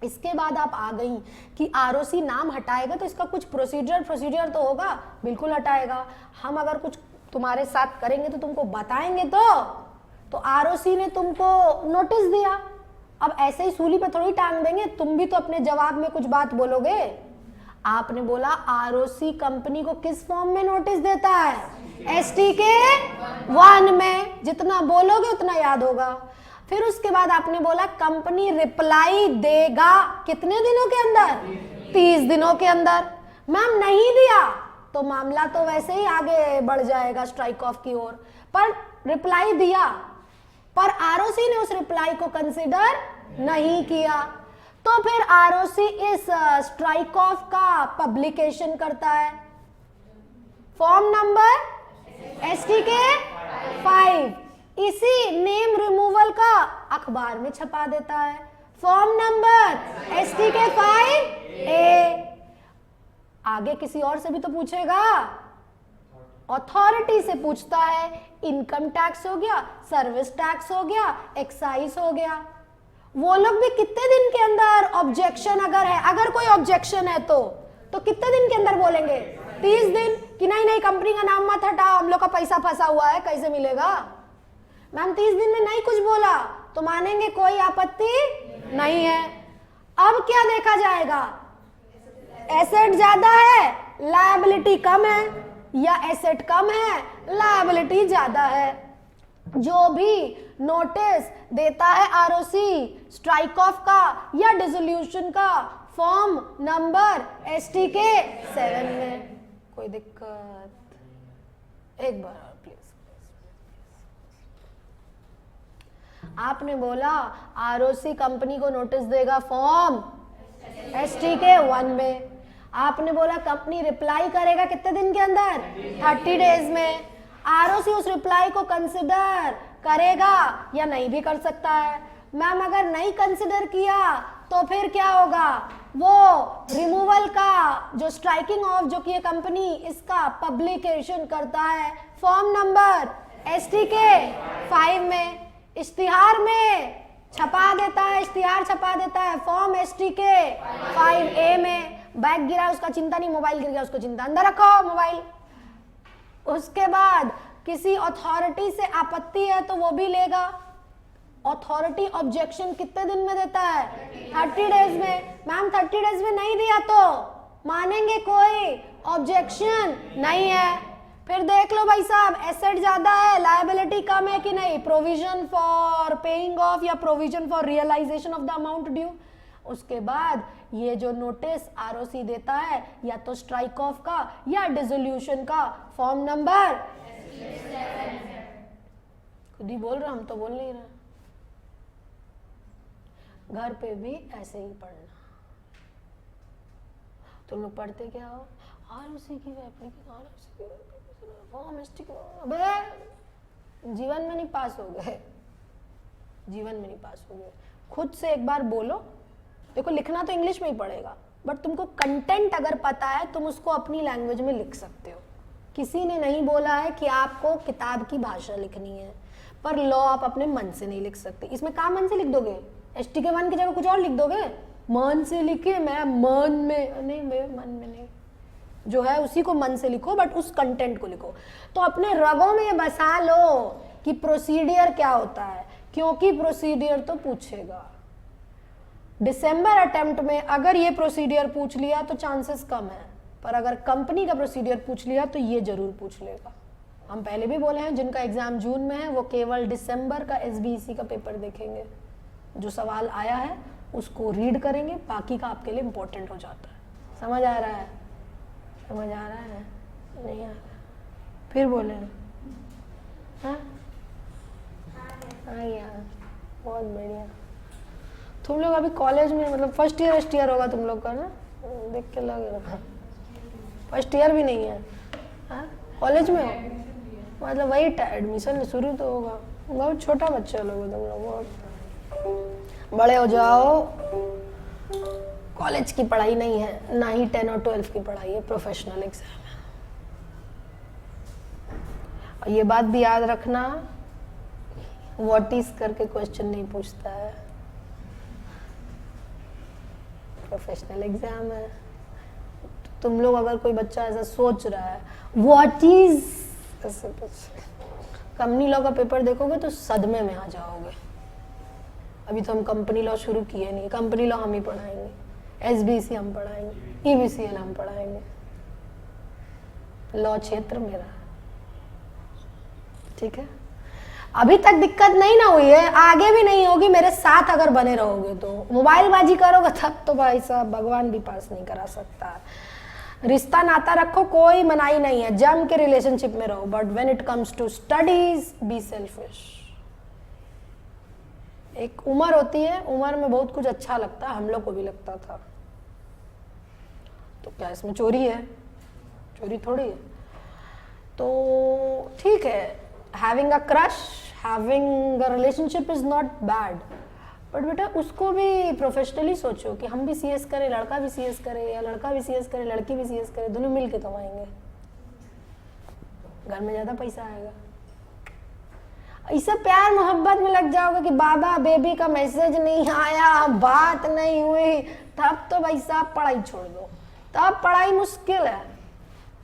इसके बाद आप आ गई कि आरओसी नाम हटाएगा तो इसका कुछ प्रोसीजर तो होगा, बिल्कुल हटाएगा। हम अगर कुछ तुम्हारे साथ करेंगे तो तुमको बताएंगे तो आरओसी ने तुमको नोटिस दिया, अब ऐसे ही सूली पे थोड़ी टांग देंगे, तुम भी तो अपने जवाब में कुछ बात बोलोगे। आपने बोला आरओसी कंपनी को किस फॉर्म में नोटिस देता है, STK 1 में, जितना बोलोगे उतना याद होगा। फिर उसके बाद आपने बोला कंपनी रिप्लाई देगा कितने दिनों के अंदर, 30 दिनों के अंदर। मैम नहीं दिया तो मामला तो वैसे ही आगे बढ़ जाएगा स्ट्राइक ऑफ की ओर, पर रिप्लाई दिया, पर आरओसी ने उस रिप्लाई को कंसिडर नहीं किया, तो फिर आरओसी इस स्ट्राइक ऑफ का पब्लिकेशन करता है। फॉर्म नंबर STK 5 इसी नेम रिमूवल का अखबार में छपा देता है। फॉर्म नंबर STK 5A आगे किसी और से भी तो पूछेगा, अथॉरिटी से पूछता है। इनकम टैक्स हो गया, सर्विस टैक्स हो गया, एक्साइज हो गया। वो लोग भी कितने दिन के अंदर ऑब्जेक्शन अगर है, अगर कोई ऑब्जेक्शन है तो कितने दिन के अंदर बोलेंगे, 30 दिन कि नहीं कंपनी का नाम मत हटाओ, हम लोग का पैसा फंसा हुआ है, कैसे मिलेगा। मैम 30 दिन में नहीं कुछ बोला तो मानेंगे कोई आपत्ति नहीं है। अब क्या देखा जाएगा, एसेट ज्यादा है, लायबिलिटी कम है, या एसेट कम है, लायबिलिटी ज्यादा है। जो भी नोटिस देता है आरओसी स्ट्राइक ऑफ का या डिसोल्यूशन का, फॉर्म नंबर STK 7 में। कोई दिक्कत, एक बार और प्लीज। आपने बोला आरओसी कंपनी को नोटिस देगा फॉर्म STK 1 में। आपने बोला कंपनी रिप्लाई करेगा कितने दिन के अंदर, 30 डेज में। आरओसी उस रिप्लाई को कंसिडर करेगा या नहीं भी कर सकता है। मैम अगर नहीं कंसिडर किया तो फिर क्या होगा, वो रिमूवल का जो स्ट्राइकिंग ऑफ जो कि ये कंपनी इसका पब्लिकेशन करता है फॉर्म नंबर STK 5 में, इश्तिहार में छपा देता है, इश्तिहार छपा देता है फॉर्म STK 5A में। बैग गिरा उसका चिंता नहीं, मोबाइल गिर गया उसको चिंता, अंदर रखो मोबाइल। उसके बाद किसी अथॉरिटी से आपत्ति है तो वो भी लेगा। अथॉरिटी ऑब्जेक्शन कितने दिन में देता है, 30 डेज में। मैम 30 डेज में नहीं दिया तो मानेंगे कोई ऑब्जेक्शन नहीं है। फिर देख लो भाई साहब, एसेट ज्यादा है, लायबिलिटी कम है कि नहीं, प्रोविजन फॉर पेइंग ऑफ या provision for realisation of the amount due. उसके बाद ये जो नोटिस आरओसी देता है या तो स्ट्राइक ऑफ का या डिसोल्यूशन का, फॉर्म नंबर खुद ही बोल रहा, हम तो बोल नहीं रहे। घर पे भी ऐसे ही पढ़ना। तुम लोग पढ़ते क्या हो, आरओसी की फॉर्म STK, अबे जीवन में नहीं पास हो गए, जीवन में नहीं पास हो गए। खुद से एक बार बोलो, देखो लिखना तो इंग्लिश में ही पड़ेगा, बट तुमको कंटेंट अगर पता है तुम उसको अपनी लैंग्वेज में लिख सकते हो। किसी ने नहीं बोला है कि आपको किताब की भाषा लिखनी है, पर लॉ आप अपने मन से नहीं लिख सकते। इसमें कहाँ मन से लिख दोगे, STK 1 की जगह कुछ और लिख दोगे। मन से लिखे, मैं मन में नहीं, मैं मन में नहीं, जो है उसी को मन से लिखो, बट उस कंटेंट को लिखो। तो अपने रगों में बसा लो कि प्रोसीडियर क्या होता है, क्योंकि प्रोसीडियर तो पूछेगा। दिसंबर अटेम्प्ट में अगर ये प्रोसीडियर पूछ लिया तो चांसेस कम है, पर अगर कंपनी का प्रोसीडियर पूछ लिया तो ये जरूर पूछ लेगा। हम पहले भी बोले हैं, जिनका एग्जाम जून में है वो केवल दिसंबर का SBEC का पेपर देखेंगे, जो सवाल आया है उसको रीड करेंगे, बाकी का आपके लिए इम्पोर्टेंट हो जाता है। समझ आ रहा है, समझ आ रहा है, नहीं आ रहा, फिर बोले हाँ यार, बहुत बढ़िया। तुम लोग अभी कॉलेज में, मतलब फर्स्ट ईयर होगा तुम लोग का ना, देख के लग रहा, फर्स्ट ईयर भी नहीं है, कॉलेज में हो, मतलब वही एडमिशन शुरू तो होगा। बहुत छोटा बच्चा लोग हो तुम लोग, बहुत बड़े हो जाओ कॉलेज की पढ़ाई नहीं है, ना ही 10 और 12 की पढ़ाई है, प्रोफेशनल एग्जाम है। और ये बात भी याद रखना, व्हाट इज करके क्वेश्चन नहीं पूछता है, प्रोफेशनल एग्जाम है। तुम लोग अगर कोई बच्चा ऐसा सोच रहा है व्हाट इज ऐसे कुछ, कंपनी लॉ का पेपर देखोगे तो सदमे में आ जाओगे। अभी तो हम कंपनी लॉ शुरू किए नहीं, कंपनी लॉ हम ही पढ़ाएंगे, SBC हम पढ़ाएंगे, EBCL हम पढ़ाएंगे, लॉ क्षेत्र मेरा, ठीक है। अभी तक दिक्कत नहीं ना हुई है, आगे भी नहीं होगी मेरे साथ अगर बने रहोगे तो। मोबाइल बाजी करोगे तब तो भाई साहब भगवान भी पास नहीं करा सकता। रिश्ता नाता रखो, कोई मनाही नहीं है, जम के रिलेशनशिप में रहो, but when it comes to studies be selfish. एक उम्र होती है, उम्र में बहुत कुछ अच्छा लगता है, हम लोग को भी लगता था। तो क्या इसमें चोरी है? चोरी थोड़ी है। तो ठीक है, having a crush, having a relationship is not bad, but बेटा उसको भी प्रोफेशनली सोचो कि हम भी CS करें, लड़का भी CS करे, या लड़का भी CS करे, लड़की भी CS करे, दोनों मिल के कमाएंगे, घर में ज़्यादा पैसा आएगा। ऐसा प्यार मोहब्बत में लग जाओगे कि बाबा बेबी का मैसेज नहीं आया, बात नहीं हुई, तब तो भाई साहब पढ़ाई छोड़ दो, तब पढ़ाई मुश्किल है,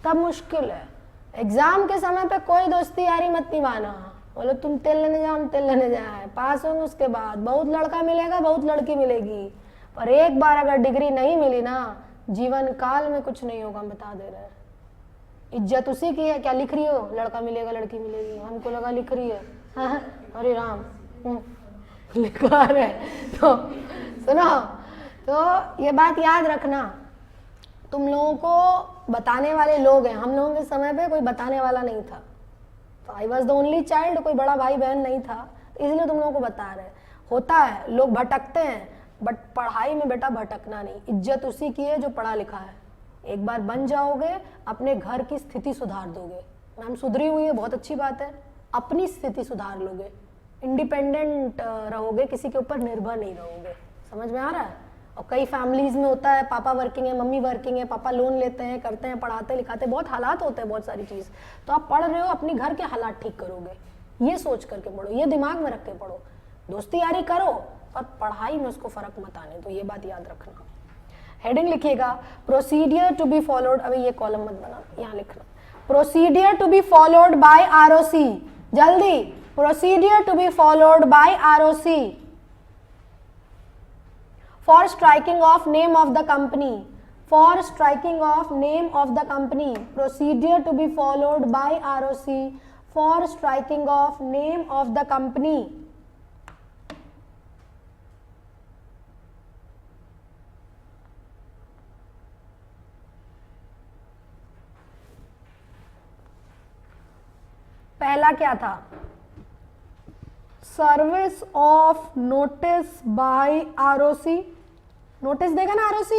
तब मुश्किल है। एग्जाम के समय पे कोई दोस्ती यारी मत निभाना, बोलो तुम तेल लेने जाओ, तेल लेने जाए, पास होंगे उसके बाद बहुत लड़का मिलेगा, बहुत लड़की मिलेगी, पर एक बार अगर डिग्री नहीं मिली ना, जीवन काल में कुछ नहीं होगा, हम बता दे रहे हैं। इज्जत उसी की है। क्या लिख रही हो? लड़का मिलेगा लड़की मिलेगी, हमको लगा लिख रही है। हाँ, अरे राम लिखवा रहे। तो सुनो, तो ये बात याद रखना, तुम लोगों को बताने वाले लोग हैं, हम लोगों के समय पे कोई बताने वाला नहीं था, तो I was the only child, कोई बड़ा भाई बहन नहीं था, तो इसलिए तुम लोगों को बता रहे हैं। होता है, लोग भटकते हैं, बट पढ़ाई में बेटा भटकना नहीं, इज्जत उसी की है जो पढ़ा लिखा है। एक बार बन जाओगे, अपने घर की स्थिति सुधार दोगे। मैम सुधरी हुई है, बहुत अच्छी बात है, अपनी स्थिति सुधार लोगे, इंडिपेंडेंट रहोगे, किसी के ऊपर निर्भर नहीं रहोगे। समझ में आ रहा है? और कई फैमिलीज में होता है, पापा वर्किंग है, मम्मी वर्किंग है, पापा लोन लेते हैं, करते हैं, पढ़ाते लिखाते, बहुत हालात होते हैं, बहुत सारी चीज़। तो आप पढ़ रहे हो, अपनी घर के हालात ठीक करोगे, ये सोच करके पढ़ो, ये दिमाग में रख के पढ़ो। दोस्ती यारी करो, पर पढ़ाई में उसको फर्क मत आने, तो ये बात याद रखना। हेडिंग लिखिएगा, प्रोसीडियर टू बी फॉलोड, अभी ये कॉलम मत बना, यहाँ लिखना, procedure to be followed by ROC, जल्दी, procedure to be followed by ROC for striking off name of the company, for striking off name of the company, procedure to be followed by ROC for striking off name of the company. पहला क्या था? Service of notice bye ROC। Notice देगा ना ROC,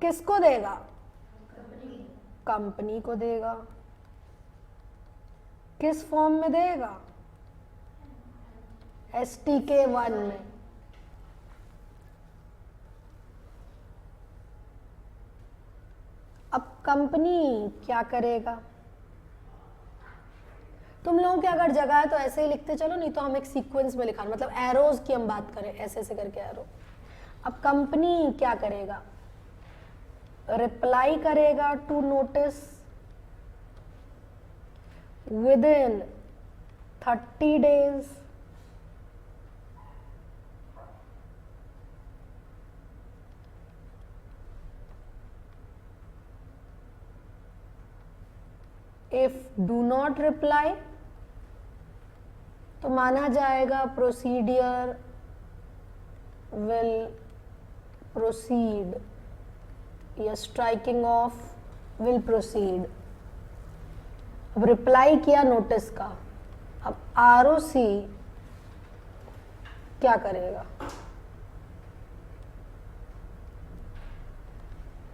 किसको देगा? Company को देगा। किस फॉर्म में देगा? STK 1 में। अब कंपनी क्या करेगा? तुम लोगों की अगर जगह है तो ऐसे ही लिखते चलो, नहीं तो हम एक सीक्वेंस में लिखा, मतलब एरोज की हम बात करें, ऐसे ऐसे करके एरो। अब कंपनी क्या करेगा? रिप्लाई करेगा to notice within 30 days if do not reply तो माना जाएगा प्रोसीडियर विल प्रोसीड, या स्ट्राइकिंग ऑफ विल प्रोसीड। अब रिप्लाई किया नोटिस का, अब ROC क्या करेगा?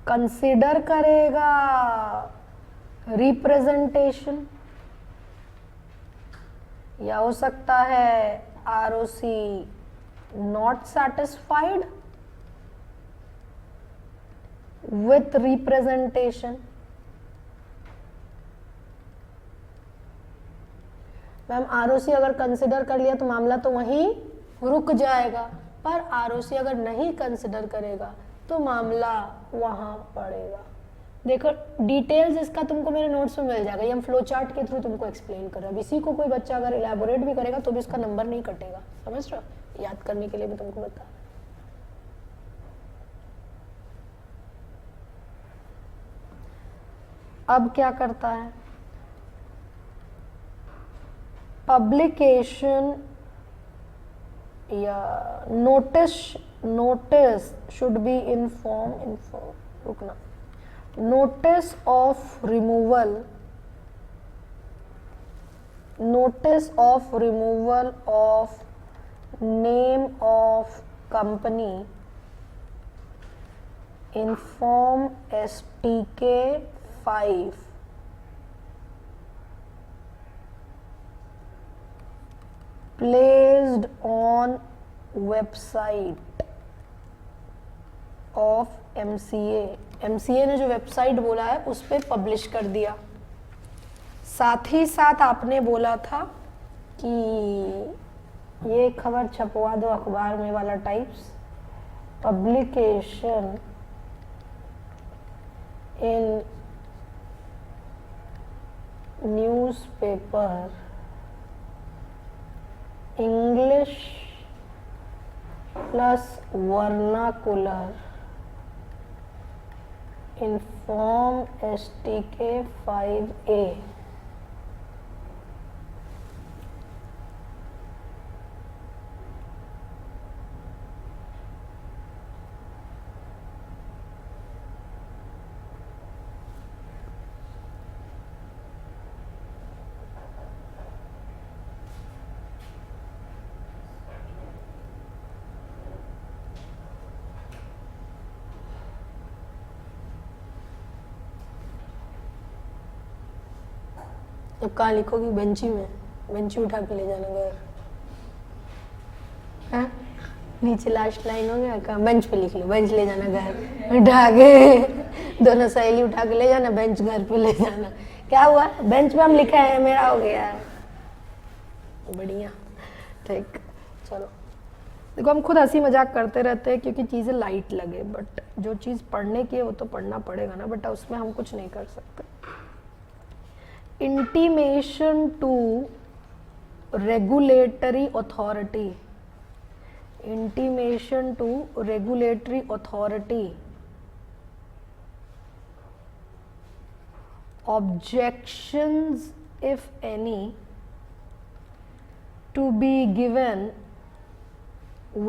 कंसीडर करेगा रिप्रेजेंटेशन, या हो सकता है ROC not satisfied, with representation. Ma'am ROC अगर कंसिडर कर लिया तो मामला तो वहीं रुक जाएगा, पर आरओसी अगर नहीं कंसिडर करेगा तो मामला वहां पड़ेगा। देखो डिटेल्स इसका तुमको मेरे नोट्स में मिल जाएगा, ये हम फ्लो चार्ट के थ्रू तुमको एक्सप्लेन कर रहे हैं। इसी को कोई बच्चा अगर इलेबोरेट भी करेगा तो भी उसका नंबर नहीं कटेगा, समझ रहे हो? याद करने के लिए भी तुमको बता। अब क्या करता है, पब्लिकेशन या नोटिस शुड बी इन्फॉर्म रुकना, notice of removal of name of company in form STK 5 placed on website of MCA ने जो वेबसाइट बोला है उस पर पब्लिश कर दिया। साथ ही साथ आपने बोला था कि ये खबर छपवा दो अखबार में वाला types, publication in newspaper English plus vernacular in form STK 5A. अब कहाँ लिखोगी? बेंची में, बेंची उठा के ले जाना घर है? नीचे लास्ट लाइन हो गया, कहाँ? बेंच पे लिख लो, बेंच ले जाना घर उठा के, दोनों सहेली उठा के ले जाना, बेंच घर पे ले जाना। क्या हुआ? बेंच पे हम लिखा है, मेरा हो गया। बढ़िया, ठीक, चलो। देखो हम खुद हंसी मजाक करते रहते हैं क्योंकि चीज़ें लाइट लगे, बट जो चीज़ पढ़ने की है वो तो पढ़ना पड़ेगा ना बेटा, उसमें हम कुछ नहीं कर सकते। Intimation to regulatory authority, intimation to regulatory authority, objections if any to be given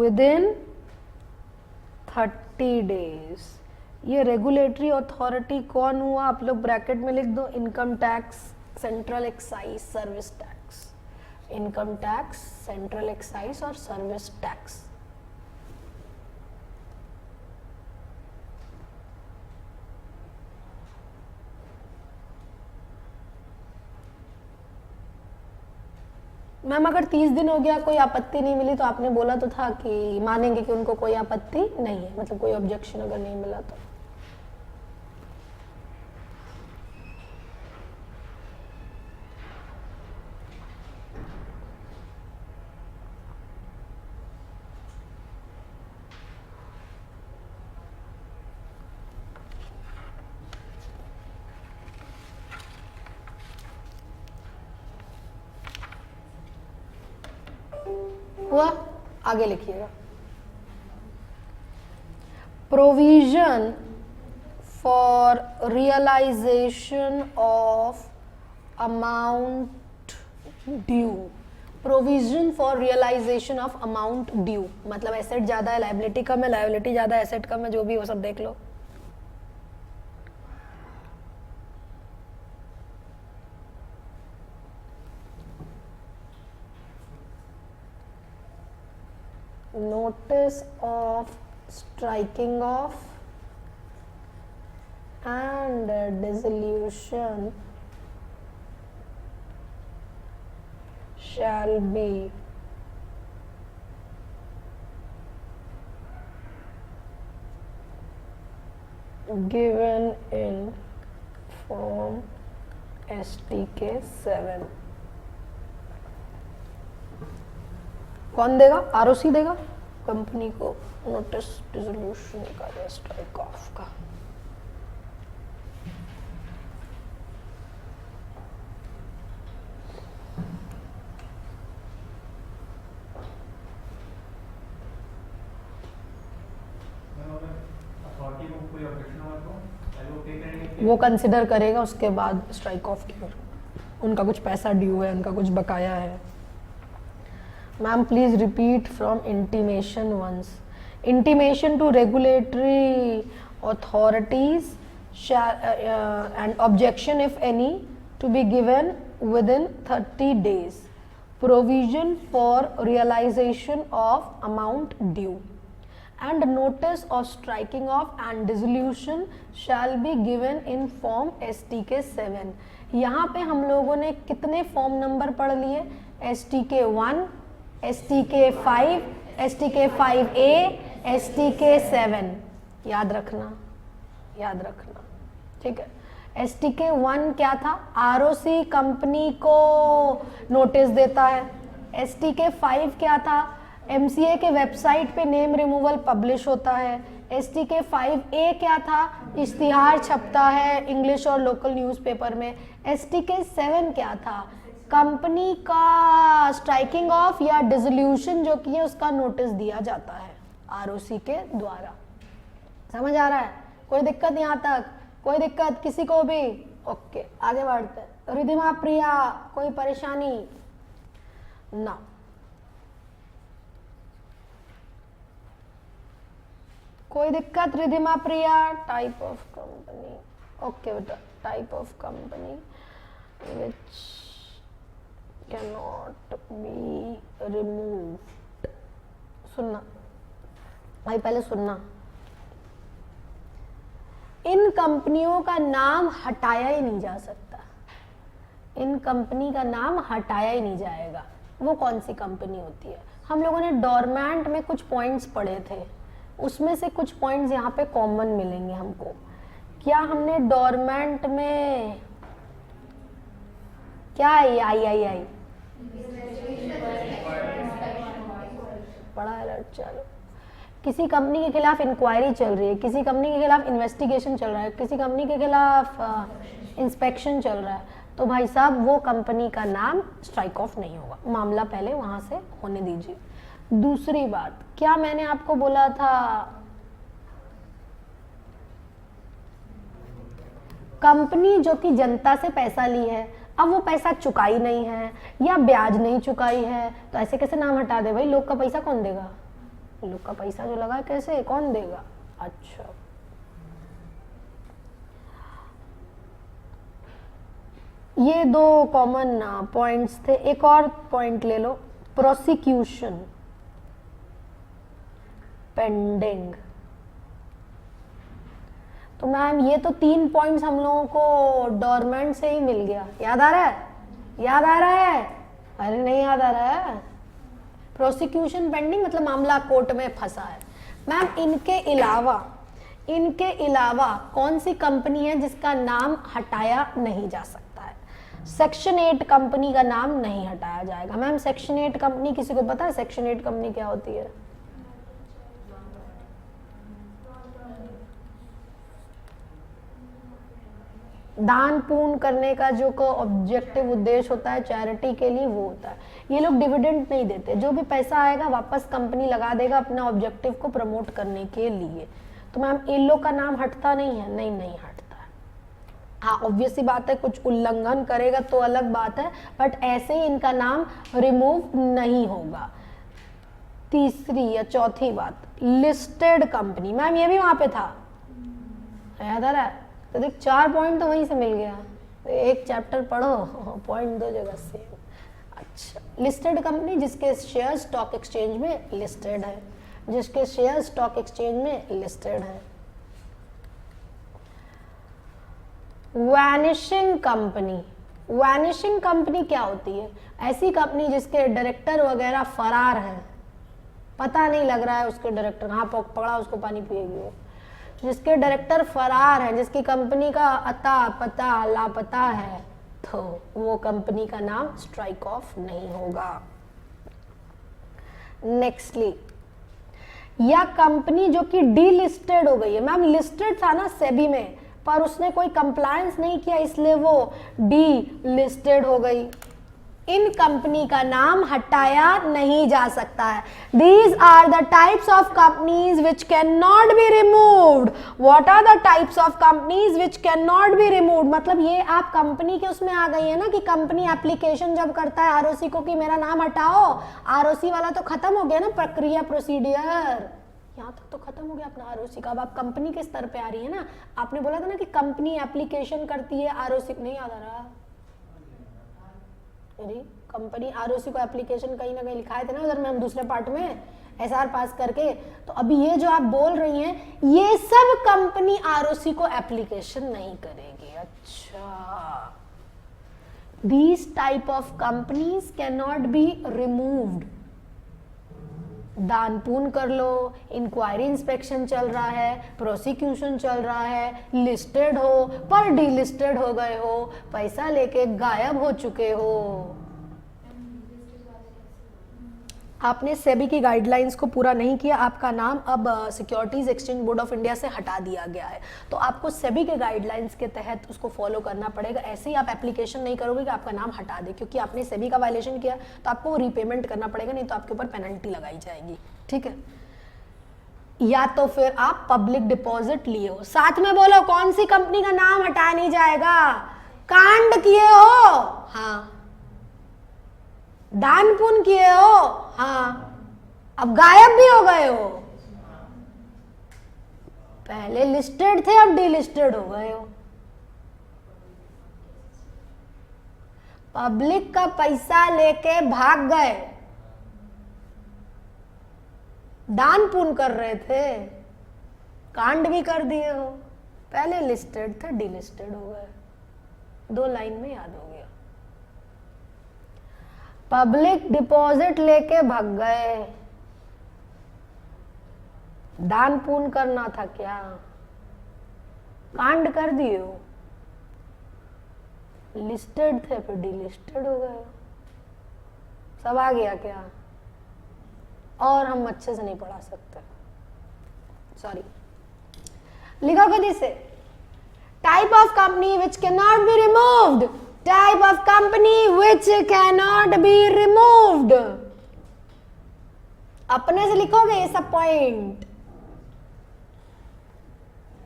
within 30 days। ये रेगुलेटरी अथॉरिटी कौन हुआ? आप लोग ब्रैकेट में लिख दो, income tax, central excise, service tax. Income tax, central excise और सर्विस टैक्स। मैम अगर 30 दिन हो गया कोई आपत्ति नहीं मिली तो आपने बोला तो था कि मानेंगे कि उनको कोई आपत्ति नहीं है, मतलब कोई ऑब्जेक्शन अगर नहीं मिला तो। हुआ? आगे लिखिएगा। Provision for realisation of amount due. Provision for realisation of amount due मतलब एसेट ज्यादा है, लायबिलिटी कम है, लायबिलिटी ज्यादा है, एसेट कम है, जो भी वो सब देख लो। Notice of striking off and dissolution shall be given in form STK 7। कौन देगा? आरओसी देगा कंपनी को नोटिस डिसोल्यूशन का या स्ट्राइक ऑफ का। वो कंसिडर करेगा, उसके बाद स्ट्राइक ऑफ की। उनका कुछ पैसा ड्यू है, उनका कुछ बकाया है। Ma'am please repeat from intimation once. Intimation to regulatory authorities and objection if any to be given within 30 days. Provision for realization of amount due. And notice of striking off and dissolution shall be given in form STK 7। यहाँ पे हम लोगों ने कितने form number पढ़ लिए? STK 1, STK 5, STK 5A, STK 7। याद रखना, याद रखना, ठीक है। STK 1 क्या था? ROC कंपनी को नोटिस देता है। STK 5 क्या था? MCA के वेबसाइट पे नेम रिमूवल पब्लिश होता है। STK 5A क्या था? इश्तिहार छपता है इंग्लिश और लोकल न्यूज़पेपर में। STK 7 क्या था? कंपनी का स्ट्राइकिंग ऑफ या डिसोल्यूशन जो कि है उसका नोटिस दिया जाता है ROC के द्वारा। समझ आ रहा है? कोई दिक्कत यहाँ तक? कोई दिक्कत किसी को भी? ओके, आगे बढ़ते हैं। रिधिमा प्रिया, कोई परेशानी ना? कोई दिक्कत? रिधिमा प्रिया, टाइप ऑफ कंपनी। ओके बेटा, type of company which can not be removed. सुनना भाई, पहले सुनना। इन कंपनियों का नाम हटाया ही नहीं जा सकता। इन कंपनी का नाम हटाया ही नहीं जाएगा। वो कौन सी कंपनी होती है? हम लोगों ने डोरमेंट में कुछ पॉइंट्स पढ़े थे, उसमें से कुछ पॉइंट्स यहाँ पे कॉमन मिलेंगे हमको। क्या हमने डोरमेंट में क्या है? आई बड़ा अलर्ट। चलो, किसी कंपनी के खिलाफ इंक्वायरी चल रही है, किसी कंपनी के खिलाफ इन्वेस्टिगेशन चल रहा है, किसी कंपनी के खिलाफ इंस्पेक्शन चल रहा है, तो भाई साहब वो कंपनी का नाम स्ट्राइक ऑफ नहीं होगा। मामला पहले वहां से होने दीजिए। दूसरी बात, क्या मैंने आपको बोला था कंपनी जो कि जनता से पैसा ली है, अब वो पैसा चुकाई नहीं है या ब्याज नहीं चुकाई है, तो ऐसे कैसे नाम हटा दे भाई? लोग का पैसा कौन देगा? लोग का पैसा जो लगा कैसे कौन देगा? अच्छा, ये दो कॉमन पॉइंट्स थे। एक और पॉइंट ले लो, प्रोसिक्यूशन पेंडिंग। तो मैम ये तो 3 पॉइंट्स हम लोगों को डोरमेंट से ही मिल गया। याद आ रहा है? याद आ रहा है? अरे नहीं याद आ रहा है? प्रोसिक्यूशन पेंडिंग मतलब मामला कोर्ट में फंसा है। मैम इनके अलावा कौन सी कंपनी है जिसका नाम हटाया नहीं जा सकता है? सेक्शन 8 कंपनी का नाम नहीं हटाया जाएगा। मैम सेक्शन 8 कंपनी किसी को पता है? सेक्शन 8 कंपनी क्या होती है? दान पुण्य करने का जो को ऑब्जेक्टिव उद्देश्य होता है चैरिटी के लिए, वो होता है। ये लोग डिविडेंड नहीं देते, जो भी पैसा आएगा वापस कंपनी लगा देगा अपना ऑब्जेक्टिव को प्रमोट करने के लिए। तो मैम इन लोग का नाम हटता नहीं है? नहीं हटता है। हाँ ऑब्वियस सी बात है, कुछ उल्लंघन करेगा तो अलग बात है, बट ऐसे ही इनका नाम रिमूव नहीं होगा। तीसरी या चौथी बात, लिस्टेड कंपनी। मैम ये भी वहां पे था, याद आ रहा है? तो देख 4 पॉइंट तो वहीं से मिल गया। तो एक चैप्टर पढ़ो, पॉइंट 2 जगह से। अच्छा, लिस्टेड कंपनी जिसके शेयर स्टॉक एक्सचेंज में लिस्टेड है, जिसके शेयर स्टॉक एक्सचेंज में लिस्टेड है। Vanishing company. वैनिशिंग कंपनी क्या होती है? ऐसी कंपनी जिसके डायरेक्टर वगैरह फरार हैं, पता नहीं लग रहा है उसके डायरेक्टर, हाँ पकड़ा उसको पानी पिएगी वो। जिसके डायरेक्टर फरार है, जिसकी कंपनी का अता पता लापता है, तो वो कंपनी का नाम स्ट्राइक ऑफ नहीं होगा। नेक्स्टली, या कंपनी जो कि डीलिस्टेड हो गई है, मैम लिस्टेड था ना सेबी में, पर उसने कोई कंप्लायंस नहीं किया इसलिए वो डीलिस्टेड हो गई। इन कंपनी का नाम हटाया नहीं जा सकता है। These are the types of companies which cannot be removed. What are the types of companies which cannot be removed? मतलब ये आप कंपनी के उसमें आ गई है ना कि कंपनी एप्लीकेशन जब करता है आरओसी को कि मेरा नाम हटाओ, आरओसी वाला तो खत्म हो गया ना, प्रक्रिया प्रोसीडियर यहाँ तक तो खत्म हो गया अपना आरओसी का। अब आप कंपनी के स्तर पे आ रही है ना। आपने बोला था ना कि कंपनी एप्लीकेशन करती है आरओसी, नहीं याद आ रहा? अरे कंपनी आरओसी को एप्लीकेशन कहीं ना कहीं लिखाए थे ना उधर में हम दूसरे पार्ट में एसआर पास करके। तो अभी ये जो आप बोल रही हैं ये सब कंपनी आरओसी को एप्लीकेशन नहीं करेगी। अच्छा, these type of companies can not be removed. दान पून कर लो, इंक्वायरी इंस्पेक्शन चल रहा है, प्रोसिक्यूशन चल रहा है, लिस्टेड हो पर डीलिस्टेड हो गए हो, पैसा लेके गायब हो चुके हो, आपने सेबी की गाइडलाइंस को पूरा नहीं किया, आपका नाम अब securities exchange board of India से हटा दिया गया है, तो आपको सेबी के गाइडलाइंस के तहत उसको फॉलो करना पड़ेगा। ऐसे ही आप एप्लीकेशन नहीं करोगे कि आपका नाम हटा दे, क्योंकि आपने सेबी का वायलेशन किया तो आपको रीपेमेंट करना पड़ेगा, नहीं तो आपके ऊपर पेनल्टी लगाई जाएगी। ठीक है, या तो फिर आप पब्लिक डिपॉजिट लिए हो। साथ में बोलो कौन सी कंपनी का नाम हटाया नहीं जाएगा? कांड किए हो, हाँ, दान पुण्य किए हो, हाँ, अब गायब भी हो गए हो, पहले लिस्टेड थे अब डीलिस्टेड हो गए हो, पब्लिक का पैसा लेके भाग गए, दान पुण्य कर रहे थे, कांड भी कर दिए हो, पहले लिस्टेड थे डीलिस्टेड हो गए। 2 लाइन में याद हो गया। पब्लिक डिपॉजिट लेके भाग गए, दान पुण्य करना था क्या, कांड कर दिए हो, लिस्टेड थे फिर डीलिस्टेड हो गए। सब आ गया क्या? और हम अच्छे से नहीं पढ़ा सकते, सॉरी। लिखो खुद से, type of company which can not be removed, type of company which can not be removed. अपने से लिखोगे ये सब पॉइंट,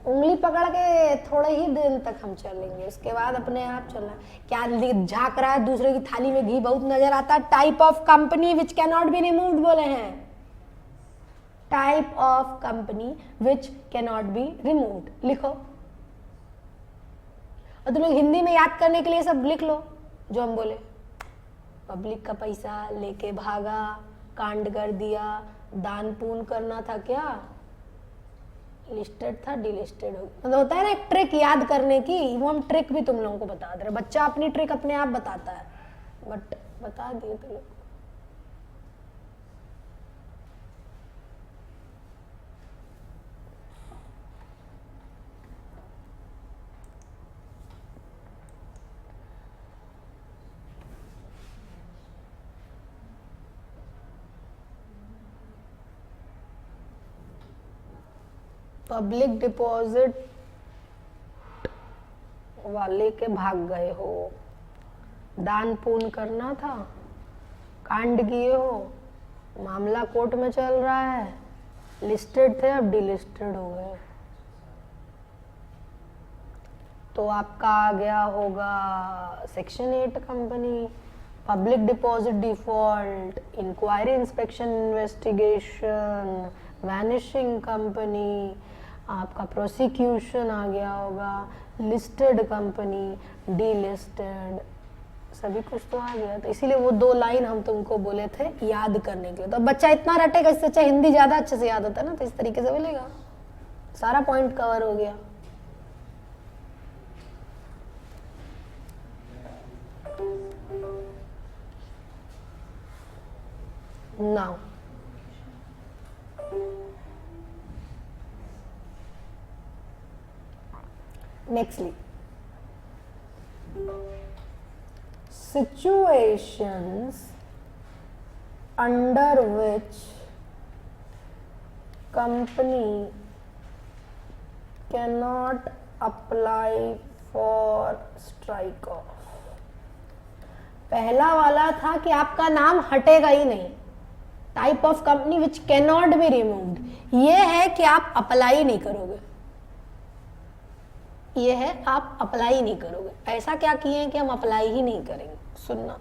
उंगली पकड़ के थोड़े ही दिन तक हम चलेंगे, उसके बाद अपने आप चलना। क्या झांक रहा है, दूसरे की थाली में घी बहुत नजर आता है। Type of company which can not be removed बोले हैं, type of company which can not be removed लिखो। और तुम लोग हिंदी में याद करने के लिए सब लिख लो जो हम बोले। पब्लिक का पैसा लेके भागा, कांड कर दिया, दान पून करना था क्या, लिस्टेड था डीलिस्टेड हो गया। मतलब होता है ना एक ट्रिक याद करने की, वो हम ट्रिक भी तुम लोगों को बता दे रहे। बच्चा अपनी ट्रिक अपने आप बताता है, बट बता दिए तुम लोग। पब्लिक डिपॉजिट वाले के भाग गए हो, दान पून करना था, कांड किए हो, मामला कोर्ट में चल रहा है, लिस्टेड थे अब डिलिस्टेड हो गए, तो आपका आ गया होगा section 8 company, public deposit default, inquiry inspection investigation, vanishing company, आपका प्रोसिक्यूशन आ गया होगा, लिस्टेड कंपनी, डीलिस्टेड, सभी कुछ तो आ गया। तो इसीलिए वो 2 लाइन हम तुमको बोले थे याद करने के लिए। तो बच्चा इतना रटेगा, इससे अच्छा हिंदी ज़्यादा अच्छे से याद होता है ना, तो इस तरीके से बोलेगा, सारा पॉइंट कवर हो गया। Now Nextly, situations under which company cannot apply for strike off. पहला वाला था कि आपका नाम हटेगा ही नहीं, type of company which can not be removed. ये है कि आप अप्लाई नहीं करोगे, ये है आप अप्लाई नहीं करोगे। ऐसा क्या किए हैं कि हम अप्लाई ही नहीं करेंगे। सुनना,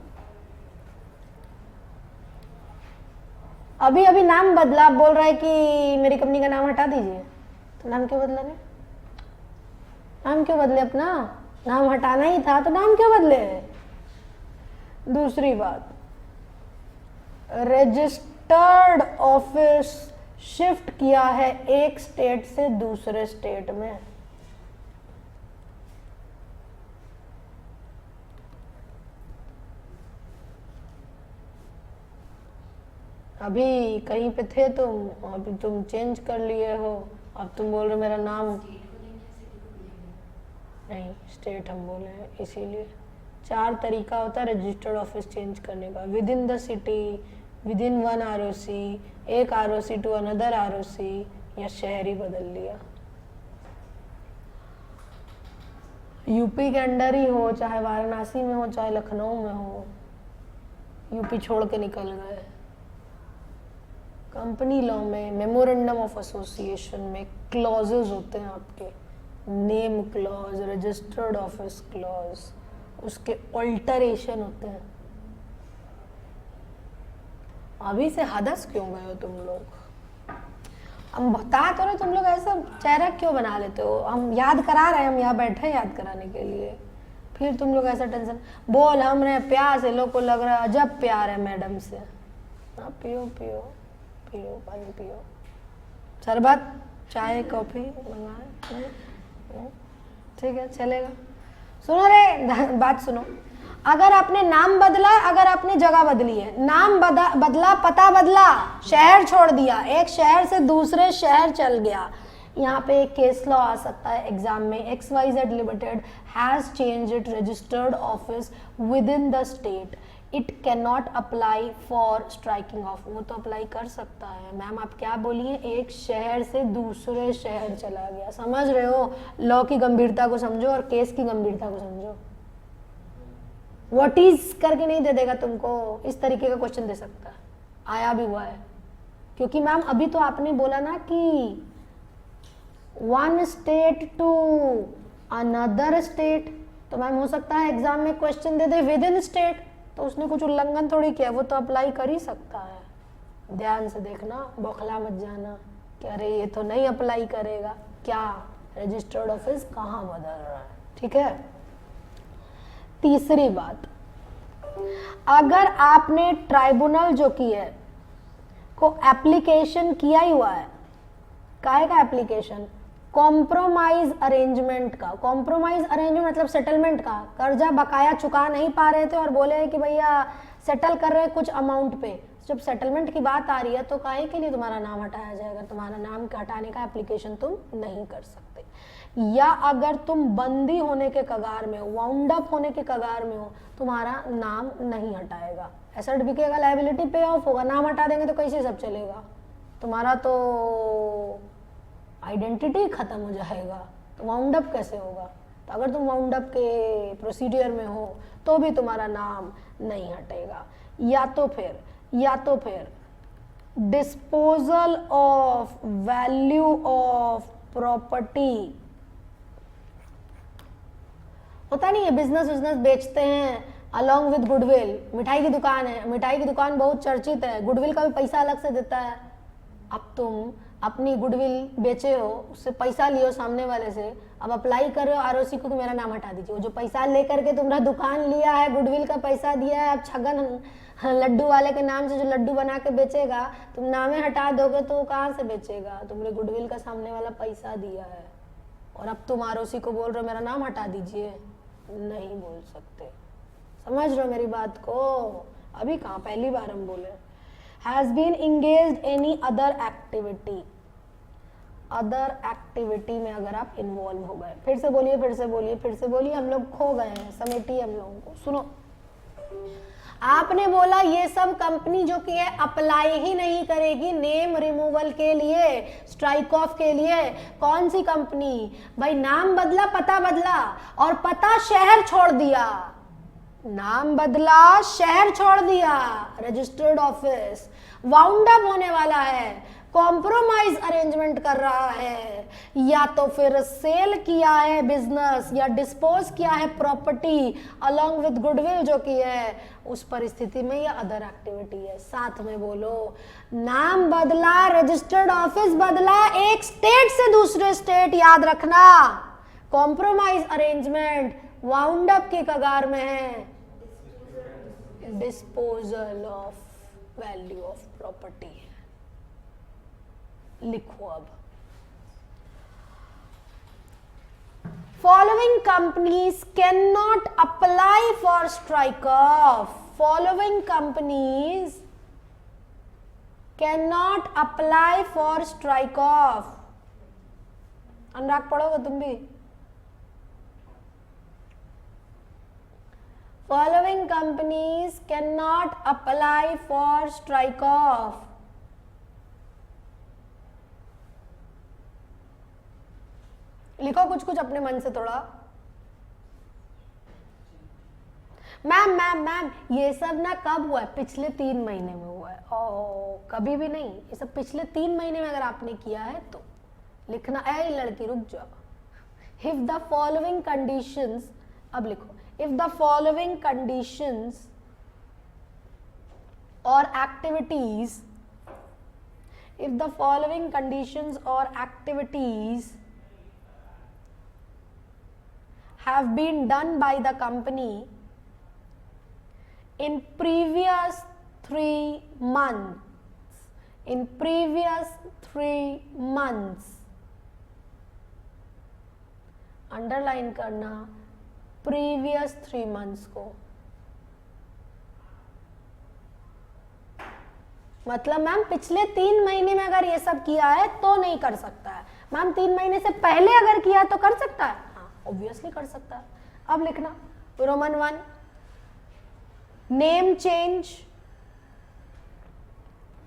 अभी अभी नाम बदला, आप बोल रहा है कि मेरी कंपनी का नाम हटा दीजिए, तो नाम क्यों बदला? नाम क्यों बदले? अपना नाम हटाना ही था तो नाम क्यों बदले? दूसरी बात, रजिस्टर्ड ऑफिस शिफ्ट किया है एक स्टेट से दूसरे स्टेट में, अभी कहीं पे थे तुम, अभी तुम चेंज कर लिए हो, अब तुम बोल रहे मेरा नाम नहीं, स्टेट हम बोले हैं इसीलिए। 4 तरीका होता है रजिस्टर्ड ऑफिस चेंज करने का, with in the city, with in one ROC, एक ROC टू अनदर ROC, या शहर ही बदल लिया। यूपी के अंडर ही हो, चाहे वाराणसी में हो, चाहे लखनऊ में हो, यूपी छोड़ के निकल गए। कंपनी लॉ में मेमोरेंडम ऑफ एसोसिएशन में क्लॉजेज होते हैं आपके, name clause, registered office clause, उसके ऑल्टरेशन होते हैं। अभी से हदस क्यों गए हो तुम लोग? हम बता तो रहे, तुम लोग ऐसा चेहरा क्यों बना लेते हो? हम याद करा रहे हैं, हम यहाँ बैठे हैं याद कराने के लिए, फिर तुम लोग ऐसा टेंशन। बोल हम रहे प्यार से, लोग को लग रहा है अजब प्यार है मैडम से। हाँ पियो पियो पियो, पानी पियो, शरबत, चाय, कॉफी मंगाए, ठीक है चलेगा। सुनो रे, बात सुनो, अगर आपने नाम बदला, अगर आपने जगह बदली है, नाम बदला, पता बदला, शहर छोड़ दिया, एक शहर से दूसरे शहर चल गया, यहाँ पे एक केस लॉ आ सकता है एग्जाम में, XYZ limited has changed it registered office with in the state, it can not apply for striking off. वो तो अप्लाई कर सकता है। मैम आप क्या बोलिए, एक शहर से दूसरे शहर चला गया। समझ रहे हो? लॉ की गंभीरता को समझो और केस की गंभीरता को समझो। व्हाट इज करके नहीं दे देगा तुमको, इस तरीके का क्वेश्चन दे सकता है, आया भी हुआ है। क्योंकि मैम अभी तो आपने बोला ना कि one state to another state, तो मैम हो सकता है एग्जाम में क्वेश्चन दे दे विद इन स्टेट, तो उसने कुछ उल्लंघन थोड़ी किया, वो तो अप्लाई कर ही सकता है। ध्यान से देखना, बौखला मत जाना कि अरे ये तो नहीं अप्लाई करेगा, क्या रजिस्टर्ड ऑफिस कहाँ बदल रहा है। ठीक है। तीसरी बात, अगर आपने ट्राइब्यूनल जो की है को एप्लीकेशन किया ही हुआ है, काहे का एप्लीकेशन, कॉम्प्रोमाइज अरेंजमेंट का। कॉम्प्रोमाइज अरेंजमेंट मतलब सेटलमेंट का। कर्जा बकाया चुका नहीं पा रहे थे और बोले कि भैया सेटल कर रहे हैं कुछ अमाउंट पे, जब सेटलमेंट की बात आ रही है तो काहे के लिए तुम्हारा नाम हटाया जाएगा? तुम्हारा नाम हटाने का एप्लीकेशन तुम नहीं कर सकते। या अगर तुम बंदी होने के कगार में हो, वाउंड अप होने के कगार में हो, तुम्हारा नाम नहीं हटाएगा। एसेट बिकेगा, लायबिलिटी पे ऑफ होगा, नाम हटा देंगे तो कैसे सब चलेगा? तुम्हारा तो आइडेंटिटी खत्म हो जाएगा, तो वाउंड अप कैसे होगा? तो अगर तुम वाउंड अप के प्रोसीडियर में हो तो भी तुम्हारा नाम नहीं हटेगा। या तो फिर disposal of value of property, होता नहीं है बिजनेस बेचते हैं अलॉन्ग विद गुडविल। मिठाई की दुकान है, मिठाई की दुकान बहुत चर्चित है, गुडविल का भी पैसा अलग से देता है। अब तुम अपनी गुडविल बेचे हो, उससे पैसा लियो सामने वाले से, अब अप्लाई कर रहे हो ROC को कि मेरा नाम हटा दीजिए। वो जो पैसा लेकर के तुम्हारा दुकान लिया है, गुडविल का पैसा दिया है, अब छगन लड्डू वाले के नाम से जो लड्डू बना के बेचेगा, तुम नामे हटा दोगे तो कहाँ से बेचेगा? तुमने गुडविल का सामने वाला पैसा दिया है और अब तुम ROC को बोल रहे हो मेरा नाम हटा दीजिए, नहीं बोल सकते। समझ रहे हो मेरी बात को? अभी कहाँ, पहली बार हम बोले। Has been engaged any other activity, other activity में अगर आप इन्वॉल्व हो गए। फिर से बोलिए, फिर से बोलिए, फिर से बोलिए, हम लोग खो गए हैं, समेटिए हम लोगों को। सुनो, आपने बोला ये सब कंपनी जो कि है अप्लाई ही नहीं करेगी नेम रिमूवल के लिए, स्ट्राइक ऑफ के लिए। कौन सी कंपनी भाई? नाम बदला, पता बदला, और पता शहर छोड़ दिया। नाम बदला, शहर छोड़ दिया, रजिस्टर्ड ऑफिस, वाउंड अप होने वाला है, कॉम्प्रोमाइज अरेंजमेंट कर रहा है, या तो फिर सेल किया है बिजनेस, या डिस्पोज किया है प्रॉपर्टी अलोंग विद गुडविल जो की है, उस परिस्थिति में यह अदर एक्टिविटी है। साथ में बोलो, नाम बदला, रजिस्टर्ड ऑफिस बदला, एक स्टेट से दूसरे स्टेट, याद रखना, कॉम्प्रोमाइज अरेंजमेंट, वाउंड अप की कगार में है, disposal of value of property. लिखो अब, following companies can not apply for strike off. Following companies can not apply for strike off. Anurag पढ़ोगे तुम भी? Following companies cannot apply for strike off. लिखो कुछ कुछ अपने मन से थोड़ा। मैम ये सब ना कब हुआ है? पिछले 3 महीने में हुआ है। ओ, कभी भी नहीं, ये सब पिछले 3 महीने में अगर आपने किया है तो लिखना। ऐ लड़की रुक जाओ। If the following conditions, अब लिखो, if the following conditions or activities, if the following conditions or activities have been done by the company in previous 3 months, in previous 3 months, underline करना प्रीवियस 3 मंथ्स को। मतलब ma'am पिछले 3 महीने में अगर ये सब किया है तो नहीं कर सकता है। मैम 3 महीने से पहले अगर किया तो कर सकता है? हाँ, ऑब्वियसली कर सकता है। अब लिखना रोमन 1, नेम चेंज,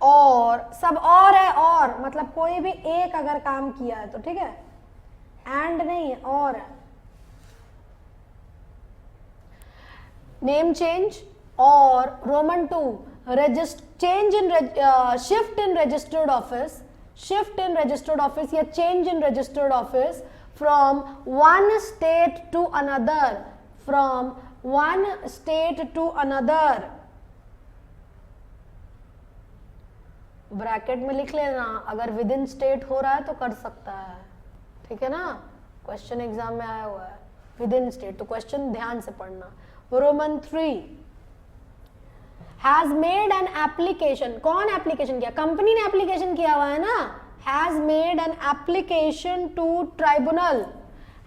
और सब और है, और मतलब कोई भी एक अगर काम किया है तो ठीक है, एंड नहीं है, और है। नेम चेंज और roman 2 change in shift in registered office, shift in registered office या change in registered office from one state to another, from one state to another. Bracket में लिख लेना, अगर विद इन स्टेट हो रहा है तो कर सकता है, ठीक है ना? क्वेश्चन एग्जाम में आया हुआ है विद इन स्टेट, तो क्वेश्चन ध्यान से पढ़ना। Roman 3 has made an application. कौन एप्लीकेशन किया? कंपनी ने एप्लीकेशन किया हुआ है ना। Has made an application to tribunal,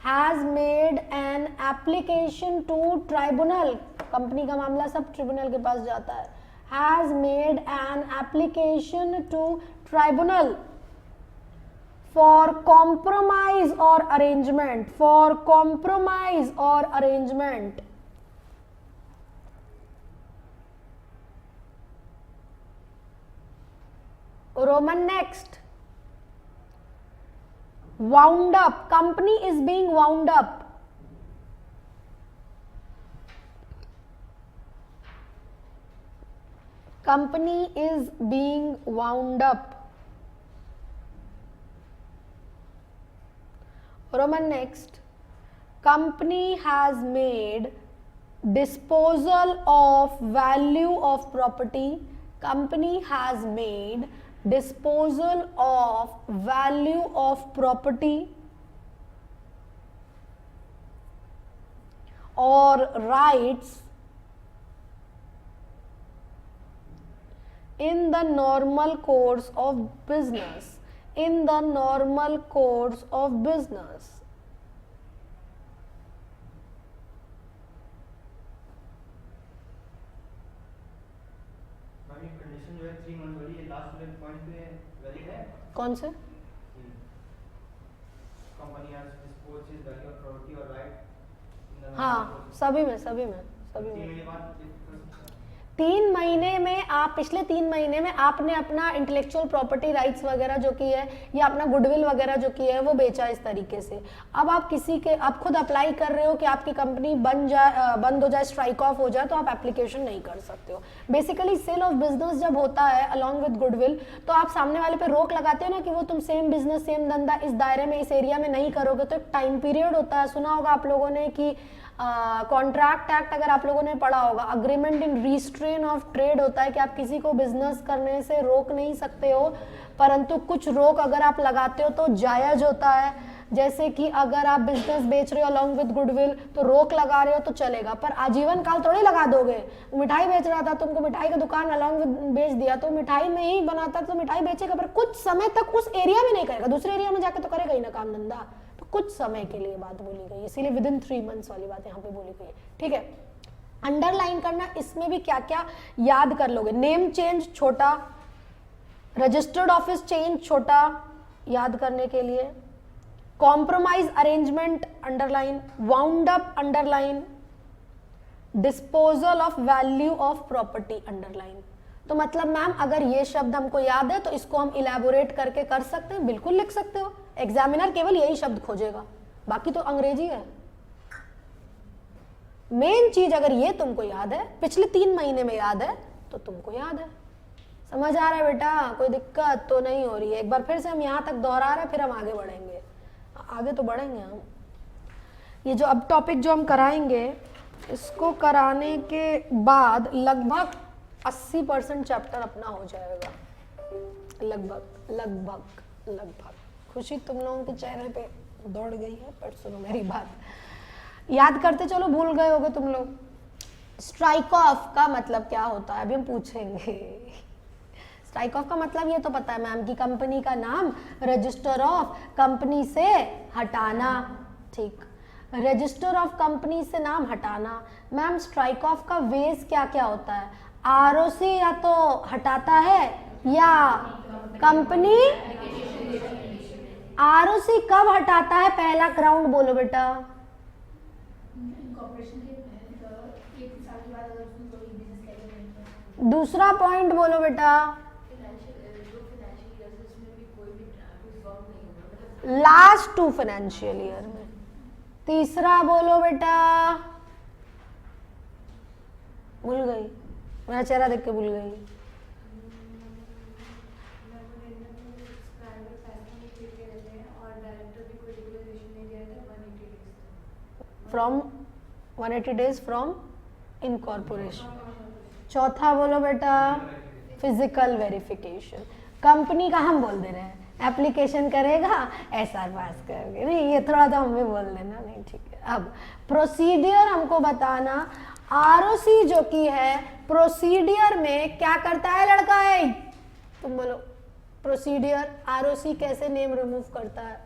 has made an application to tribunal. Company का मामला सब ट्रिब्यूनल के पास जाता है। Has made an application to tribunal for compromise और अरेंजमेंट, फॉर कॉम्प्रोमाइज और arrangement. Roman next, wound up, company is being wound up, company is being wound up। Roman next, company has made disposal of value of property, company has made disposal of value of property or rights in the normal course of business, in the normal course of business। Condition जो है 3 month वाली, ये last वाले point पे valid है? कौन से? हाँ, सभी में 3 महीने में आप, पिछले 3 महीने में आपने अपना इंटेलेक्चुअल प्रॉपर्टी राइट्स वगैरह जो की है या अपना गुडविल वगैरह जो की है वो बेचा इस तरीके से। अब आप आप खुद अप्लाई कर रहे हो कि आपकी कंपनी बंद हो जाए, स्ट्राइक ऑफ हो जाए, तो आप एप्लीकेशन नहीं कर सकते हो। बेसिकली सेल ऑफ बिजनेस जब होता है अलॉन्ग विद गुडविल, तो आप सामने वाले पे रोक लगाते हो ना कि वो तुम सेम बिजनेस सेम धंधा इस दायरे में इस एरिया में नहीं करोगे। तो एक टाइम पीरियड होता है, सुना होगा आप लोगों ने कि कॉन्ट्रैक्ट एक्ट अगर आप लोगों ने पढ़ा होगा, agreement in restrain of trade होता है कि आप किसी को बिजनेस करने से रोक नहीं सकते हो, परंतु कुछ रोक अगर आप लगाते हो तो जायज होता है। जैसे कि अगर आप बिजनेस बेच रहे हो अलॉन्ग विद गुडविल तो रोक लगा रहे हो तो चलेगा, पर आजीवन काल थोड़ी लगा दोगे। मिठाई बेच रहा था, तुमको मिठाई का दुकान अलॉन्ग विद बेच दिया तो मिठाई में ही बनाता तो मिठाई बेचेगा, पर कुछ समय तक उस एरिया में नहीं करेगा, दूसरे एरिया में जाकर तो करेगा ही ना काम धंधा। तो कुछ समय के लिए बात बोली गई, इसीलिए विद इन 3 मंथ्स वाली बात यहाँ पे बोली गई है। ठीक है, अंडरलाइन करना, इसमें भी क्या क्या याद कर लोगे। नेम चेंज छोटा, रजिस्टर्ड ऑफिस चेंज छोटा याद करने के लिए, compromise arrangement underline, wound up underline, disposal of value of property underline. तो मतलब मैम अगर ये शब्द हमको याद है तो इसको हम इलेबोरेट करके कर सकते हैं, बिल्कुल लिख सकते हो। एग्जामिनर केवल यही शब्द खोजेगा, बाकी तो अंग्रेजी है। मेन चीज अगर ये तुमको याद है, पिछले 3 महीने में याद है, तो तुमको याद है। समझ आ रहा है बेटा, कोई दिक्कत तो नहीं हो रही है। एक बार फिर से हम यहाँ तक दोहरा रहे हैं, फिर हम आगे बढ़ेंगे, आगे तो बढ़ेंगे हम। ये जो अब टॉपिक जो हम कराएंगे, इसको कराने के बाद लगभग 80% चैप्टर अपना हो जाएगा, लगभग। खुशी तुम लोगों के चेहरे पे दौड़ गई है, पर सुनो मेरी बात, याद करते चलो, भूल गए होगे तुम लोग। स्ट्राइक ऑफ का मतलब क्या होता है, अभी हम पूछेंगे। स्ट्राइक ऑफ का मतलब ये तो पता है मैम की कंपनी का नाम रजिस्टर ऑफ कंपनी से हटाना। ठीक, रजिस्टर ऑफ कंपनी से नाम हटाना। मैम स्ट्राइक ऑफ का वेज क्या क्या होता है? आरओसी या तो हटाता है या कंपनी, आरओसी कब हटाता है? पहला ग्राउंड बोलो बेटा। दूसरा पॉइंट बोलो बेटा। लास्ट 2 फाइनेंशियल ईयर में। तीसरा बोलो बेटा। भूल गई, मेरा चेहरा देख के भूल गई। From 180 days from incorporation. चौथा बोलो बेटा फिजिकल वेरिफिकेशन। कंपनी का हम बोल दे रहे हैं, एप्लीकेशन करेगा एसआर पास करोगे, नहीं ये थोड़ा तो हमें बोल देना, नहीं ठीक है। अब प्रोसीडियर हमको बताना, आरओसी जो की है प्रोसीडियर में क्या करता है लड़का है, तुम बोलो। प्रोसीडियर आरओसी कैसे नेम रिमूव करता है?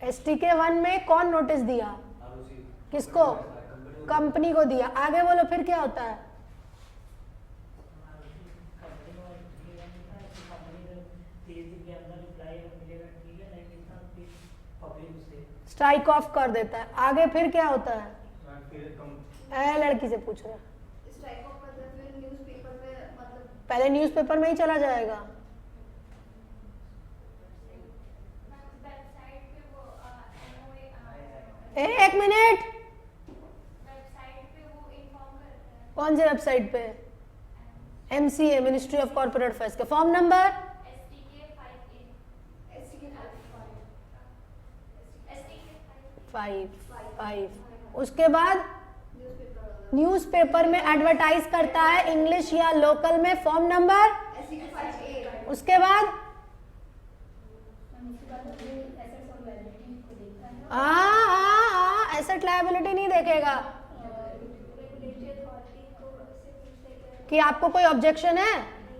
STK 1 में कौन नोटिस दिया? किसको? कंपनी को दिया। आगे बोलो फिर क्या होता है? स्ट्राइक ऑफ कर देता है। आगे फिर क्या होता है? लड़की से पूछ रहे हैं। स्ट्राइक ऑफ करता है, फिर न्यूज़पेपर में, मतलब पहले न्यूज़पेपर में ही चला जाएगा। एक मिनट, कौन सी वेबसाइट पे? MCA ministry of corporate affairs के फॉर्म नंबर फाइव। उसके बाद न्यूज़पेपर में एडवर्टाइज करता है इंग्लिश या लोकल में, फॉर्म नंबर। उसके बाद एसेट लायबिलिटी नहीं देखेगा कि आपको कोई ऑब्जेक्शन है।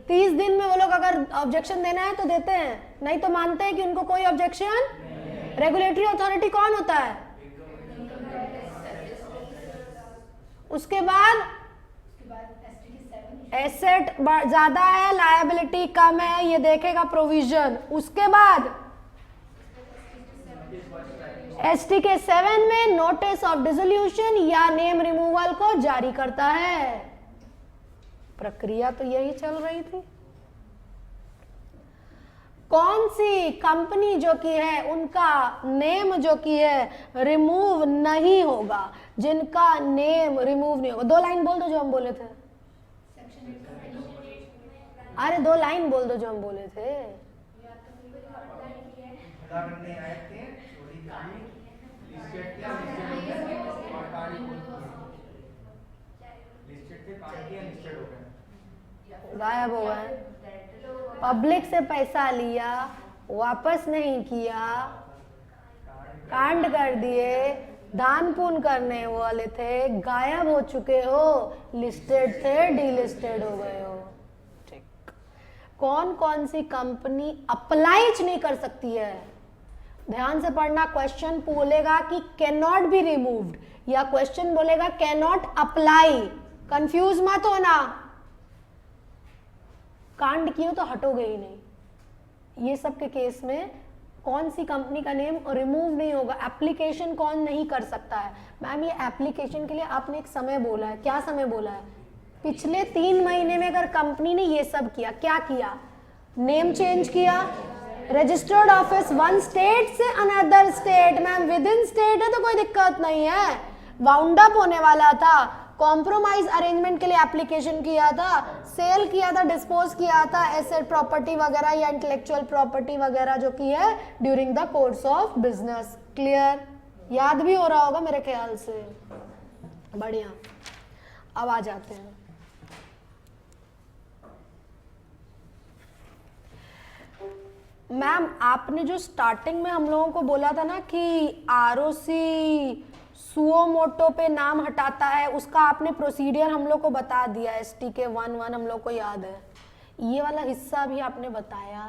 30 दिन में वो लोग अगर ऑब्जेक्शन देना है तो देते हैं, नहीं तो मानते हैं कि उनको कोई ऑब्जेक्शन। रेगुलेटरी अथॉरिटी कौन होता है? उसके बाद एसेट ज्यादा है, लायबिलिटी कम है, ये देखेगा प्रोविजन। उसके बाद एसटी के 7 में नोटिस ऑफ डिसोल्यूशन या नेम रिमूवल को जारी करता है। प्रक्रिया तो यही चल रही थी। कौन सी कंपनी जो की है उनका नेम जो की है रिमूव नहीं होगा, जिनका नेम रिमूव नहीं होगा? 2 लाइन बोल दो जो हम बोले थे। अरे 2 लाइन बोल दो जो हम बोले थे। गायब हो गए, पब्लिक से पैसा लिया, वापस नहीं किया, कांड कर दिए, दान पुण्य करने वाले थे, गायब हो चुके हो, लिस्टेड थे, डीलिस्टेड हो गए हो। ठीक। कौन कौन सी कंपनी अप्लाई नहीं कर सकती है? ध्यान से पढ़ना। क्वेश्चन बोलेगा कि कैन नॉट बी रिमूव्ड या क्वेश्चन बोलेगा कैन नॉट अप्लाई। कंफ्यूज मत होना, कांड किए तो हटोगे ही नहीं। ये सब के केस में कौन सी कंपनी का नेम रिमूव नहीं होगा? एप्लीकेशन कौन नहीं कर सकता है? मैम ये एप्लीकेशन के लिए आपने एक समय बोला है, क्या समय बोला है? पिछले 3 महीने में अगर कंपनी ने ये सब किया, क्या किया? नेम चेंज किया, रजिस्टर्ड ऑफिस वन स्टेट से another state, ma'am with in state है तो कोई दिक्कत नहीं है, वाउंड अप होने वाला था, कॉम्प्रोमाइज अरेंजमेंट के लिए एप्लीकेशन किया था, सेल किया था, डिस्पोज किया था एसेट प्रॉपर्टी वगैरह या इंटेलेक्चुअल प्रॉपर्टी वगैरह जो की है during the course of business. Clear? याद भी हो रहा होगा मेरे ख्याल से। बढ़िया, अब आ जाते हैं। मैम आपने जो स्टार्टिंग में हम लोगों को बोला था ना कि आरओसी सुओ मोटो पे नाम हटाता है, उसका आपने प्रोसीडियर हम लोग को बता दिया। एसटी के 1-1 हम लोग को याद है। ये वाला हिस्सा भी आपने बताया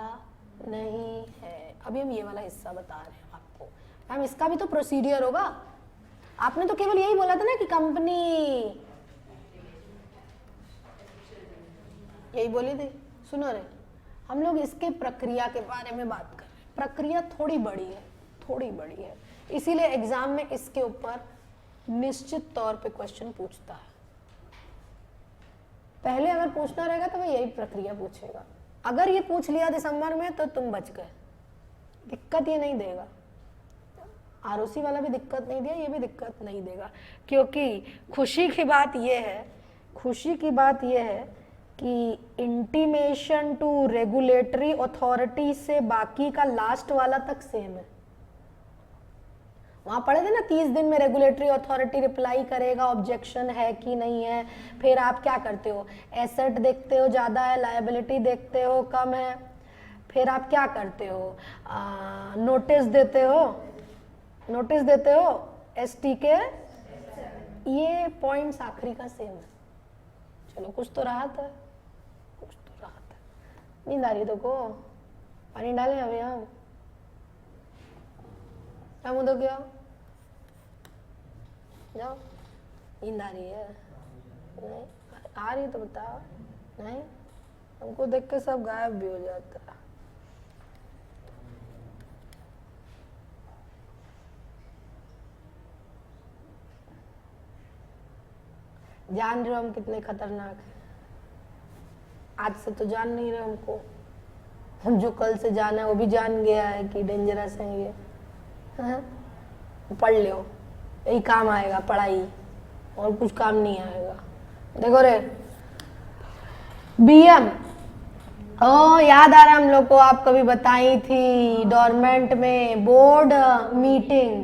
नहीं है, अभी हम ये वाला हिस्सा बता रहे हैं आपको। मैम इसका भी तो प्रोसीडियर होगा। आपने तो केवल यही बोला था ना कि कंपनी, यही बोली थी। सुनो रे, हम लोग इसके प्रक्रिया के बारे में बात कर रहे हैं। प्रक्रिया थोड़ी बड़ी है, थोड़ी बड़ी है, इसीलिए एग्जाम में इसके ऊपर निश्चित तौर पे क्वेश्चन पूछता है। पहले अगर पूछना रहेगा तो वह यही प्रक्रिया पूछेगा। अगर ये पूछ लिया दिसंबर में तो तुम बच गए, दिक्कत ये नहीं देगा। आरओसी वाला भी दिक्कत नहीं दिया, ये भी दिक्कत नहीं देगा, क्योंकि खुशी की बात ये है, खुशी की बात ये है कि इंटीमेशन टू रेगुलेटरी अथॉरिटी से बाकी का लास्ट वाला तक सेम है। वहां पढ़े थे ना 30 दिन में रेगुलेटरी अथॉरिटी रिप्लाई करेगा, ऑब्जेक्शन है कि नहीं है। फिर आप क्या करते हो? एसेट देखते हो ज्यादा है, लायबिलिटी देखते हो कम है, फिर आप क्या करते हो? नोटिस देते हो, नोटिस देते हो एसटी के। ये पॉइंट्स आखिरी का सेम है। चलो कुछ तो राहत है, कुछ तो राहत है। नींद आ रही है तो को पानी डालें अभी हम, क्या मुँह धो के आओ, जाओ। नींद आ रही है? नहीं आ रही तो बताओ। नहीं, हमको देख के सब गायब भी हो जाता है। जान रहे हो हम कितने खतरनाक हैं? आज से तो जान नहीं रहे हमको, हम जो कल से जाना है वो भी जान गया है कि डेंजरस है ये। हाँ? पढ़ लो, यही काम आएगा पढ़ाई, और कुछ काम नहीं आएगा। देखो रे बीएम, ओ याद आ रहा है हम लोग को, आप कभी बताई थी डोरमेंट में board meeting,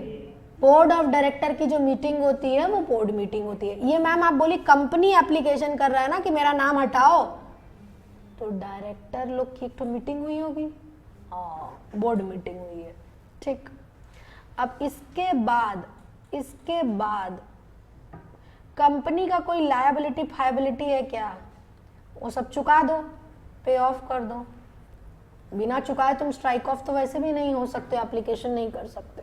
board of director की जो मीटिंग होती है वो बोर्ड मीटिंग होती है। ये मैम आप बोली कंपनी एप्लीकेशन कर रहा है ना कि मेरा नाम हटाओ, तो डायरेक्टर लोग की एक तो मीटिंग हुई होगी, हाँ बोर्ड मीटिंग हुई है। ठीक, अब इसके बाद कंपनी का कोई लायबिलिटी फायबिलिटी है क्या? वो सब चुका दो, पे ऑफ कर दो। बिना चुकाए तुम स्ट्राइक ऑफ तो वैसे भी नहीं हो सकते, एप्लीकेशन नहीं कर सकते।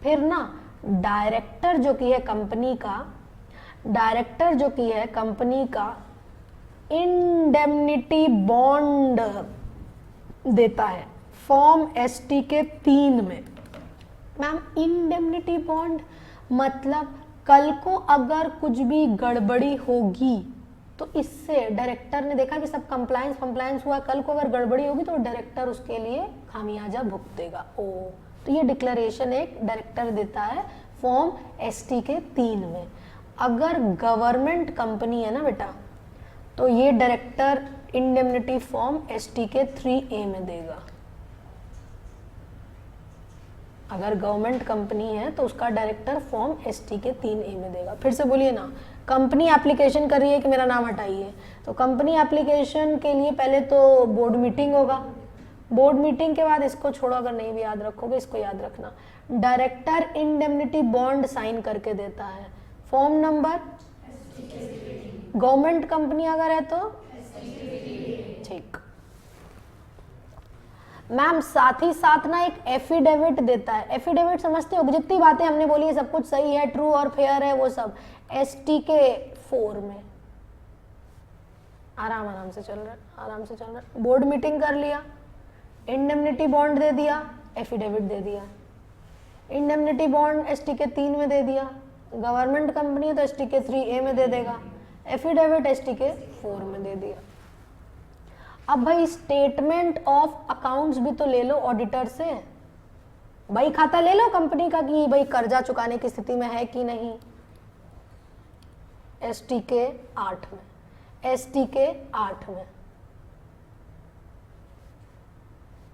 फिर ना डायरेक्टर जो की है कंपनी का, डायरेक्टर जो की है कंपनी का, इंडेमनिटी बॉन्ड देता है फॉर्म एसटी के 3 में। मैम इंडेमनिटी बॉन्ड मतलब कल को अगर कुछ भी गड़बड़ी होगी तो इससे डायरेक्टर ने देखा कि सब कंप्लायंस हुआ, कल को अगर गड़बड़ी होगी तो डायरेक्टर उसके लिए खामियाजा भुगतेगा। ओ तो ये डिक्लेरेशन एक डायरेक्टर देता है फॉर्म एसटी के 3 में। अगर गवर्नमेंट कंपनी है ना बेटा तो ये डायरेक्टर इंडेमनिटी फॉर्म एसटी के 3A में देगा। अगर गवर्नमेंट कंपनी है तो उसका डायरेक्टर फॉर्म एसटी के 3A में देगा। फिर से बोलिए ना, कंपनी एप्लीकेशन कर रही है कि मेरा नाम हटाइए, तो कंपनी एप्लीकेशन के लिए पहले तो बोर्ड मीटिंग होगा, बोर्ड मीटिंग के बाद इसको छोड़ो, अगर नहीं भी याद रखोगे इसको याद रखना, डायरेक्टर इंडेमनिटी बॉन्ड साइन करके देता है। फॉर्म नंबर गवर्नमेंट कंपनी अगर है तो ठीक। मैम साथ ही साथ ना एक एफिडेविट देता है। एफिडेविट समझते हो, जितनी बातें हमने बोली है सब कुछ सही है, ट्रू और फेयर है, वो सब एसटी के 4 में। आराम से चल रहा है, आराम से चल रहा है। बोर्ड मीटिंग कर लिया, इंडेमनिटी बॉन्ड दे दिया, एफिडेविट दे दिया। इंडेमनिटी बॉन्ड एसटी के 3 में दे दिया, गवर्नमेंट कंपनी है तो एसटी के 3A में दे देगा, एफिडेविट एसटी के 4 में दे दिया। अब भाई स्टेटमेंट ऑफ अकाउंट्स भी तो ले लो ऑडिटर से, भाई खाता ले लो कंपनी का कि भाई कर्जा चुकाने की स्थिति में है कि नहीं। एसटी के 8 में, एसटी के 8 में,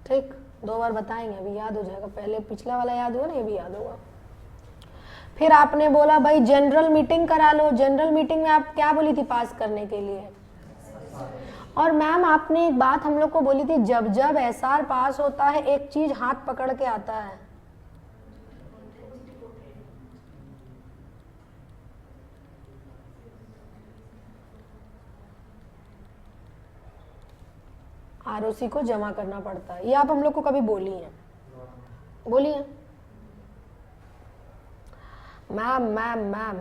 ठीक। 2 बार बताएंगे, अभी याद हो जाएगा, पहले पिछला वाला याद हुआ ना, ये भी याद होगा। फिर आपने बोला भाई जनरल मीटिंग करा लो। जनरल मीटिंग में आप क्या बोली थी पास करने के लिए? और मैम आपने एक बात हम लोग को बोली थी, जब जब एसआर पास होता है एक चीज हाथ पकड़ के आता है, आरओसी को जमा करना पड़ता है। ये आप हम लोग को कभी बोली है? बोली है मैम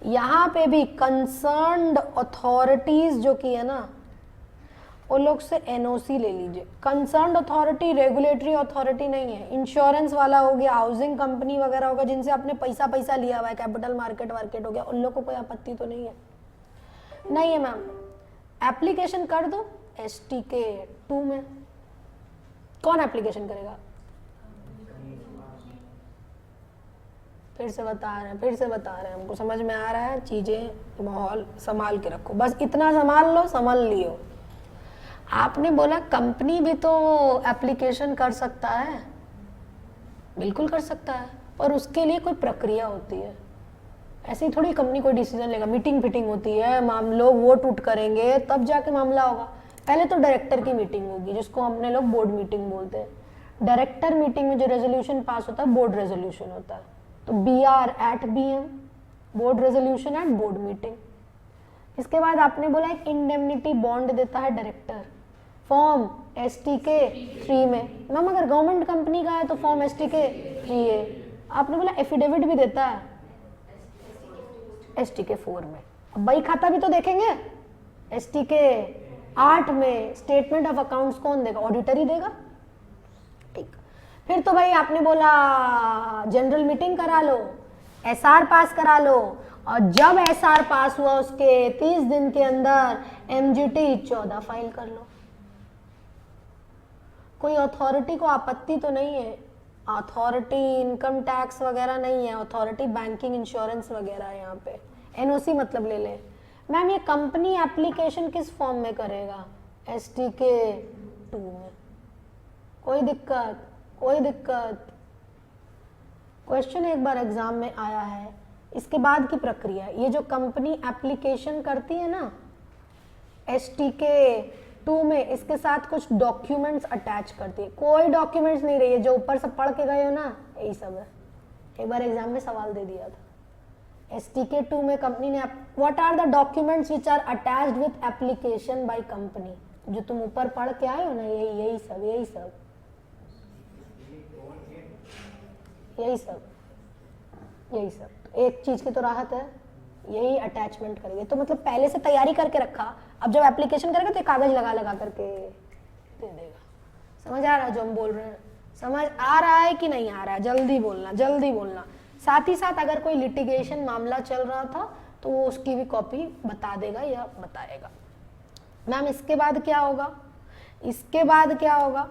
यहाँ पे भी कंसर्न्ड अथॉरिटीज जो की है ना, उन लोग से एनओसी ले लीजिए। कंसर्न्ड अथॉरिटी रेगुलेटरी अथॉरिटी नहीं है, इंश्योरेंस वाला हो गया, हाउसिंग कंपनी वगैरह होगा, जिनसे आपने पैसा लिया हुआ है, कैपिटल मार्केट हो गया, उन लोग को कोई आपत्ति तो नहीं है? नहीं है मैम, एप्लीकेशन कर दो एसटी के 2 में। कौन एप्लीकेशन करेगा? फिर से बता रहे हैं, हमको समझ में आ रहा है, चीजें माहौल संभाल के रखो, बस इतना संभाल लो, संभाल लियो। आपने बोला कंपनी भी तो एप्लीकेशन कर सकता है, बिल्कुल कर सकता है, और उसके लिए कोई प्रक्रिया होती है। ऐसे ही थोड़ी कंपनी कोई डिसीजन लेगा, मीटिंग फिटिंग होती है, लोग वोट उठ करेंगे तब जाके मामला होगा। पहले तो डायरेक्टर की मीटिंग होगी, जिसको हमने लोग बोर्ड मीटिंग बोलते हैं। डायरेक्टर मीटिंग में जो रेजोल्यूशन पास होता है बोर्ड रेजोल्यूशन होता है, तो BR at BM, board resolution at board meeting. इसके बाद आपने बोला एक इंडेमनिटी बॉन्ड देता है डायरेक्टर, फॉर्म एसटी के 3 में। मैम अगर गवर्नमेंट कंपनी का है तो फॉर्म एसटी के 3A। आपने बोला एफिडेविट भी देता है एसटी के 4 में। अब बही खाता भी तो देखेंगे, एसटी के 8 में स्टेटमेंट ऑफ अकाउंट्स कौन देगा? ऑडिटर ही देगा, ठीक। फिर तो भाई आपने बोला जनरल मीटिंग करा लो, एसआर पास करा लो, और जब एसआर पास हुआ उसके 30 दिन के अंदर एमजीटी 14 फाइल कर लो। कोई अथॉरिटी को आपत्ति तो नहीं है, अथॉरिटी इनकम टैक्स वगैरह नहीं है, अथॉरिटी बैंकिंग इंश्योरेंस वगैरह है यहाँ पे। एनओसी मतलब ले ले। मैम ये कंपनी एप्लीकेशन किस फॉर्म में करेगा? एसटी के 2 में। कोई दिक्कत? क्वेश्चन एक बार एग्जाम में आया है। इसके बाद की प्रक्रिया, ये जो कंपनी एप्लीकेशन करती है ना एसटी के 2 में, इसके साथ कुछ डॉक्यूमेंट्स अटैच करती है। कोई डॉक्यूमेंट्स नहीं रही है, जो ऊपर से पढ़ के गए हो ना यही सब है। एक बार एग्जाम में सवाल दे दिया था। एसटी के 2 में कंपनी ने what are the documents which are attached with application by company, जो तुम ऊपर पढ़ के आए हो ना, यही सब। एक चीज की तो राहत है, यही अटैचमेंट करेंगे। तो मतलब पहले से तैयारी करके रखा, अब जब एप्लीकेशन करेगा तो कागज लगा लगा करके दे देगा। समझ आ रहा है जो हम बोल रहे हैं? समझ आ रहा है कि नहीं आ रहा है? जल्दी बोलना, जल्दी बोलना। साथ ही साथ अगर कोई लिटिगेशन मामला चल रहा था तो वो उसकी भी कॉपी बता देगा या बताएगा। मैम इसके बाद क्या होगा? इसके बाद क्या होगा?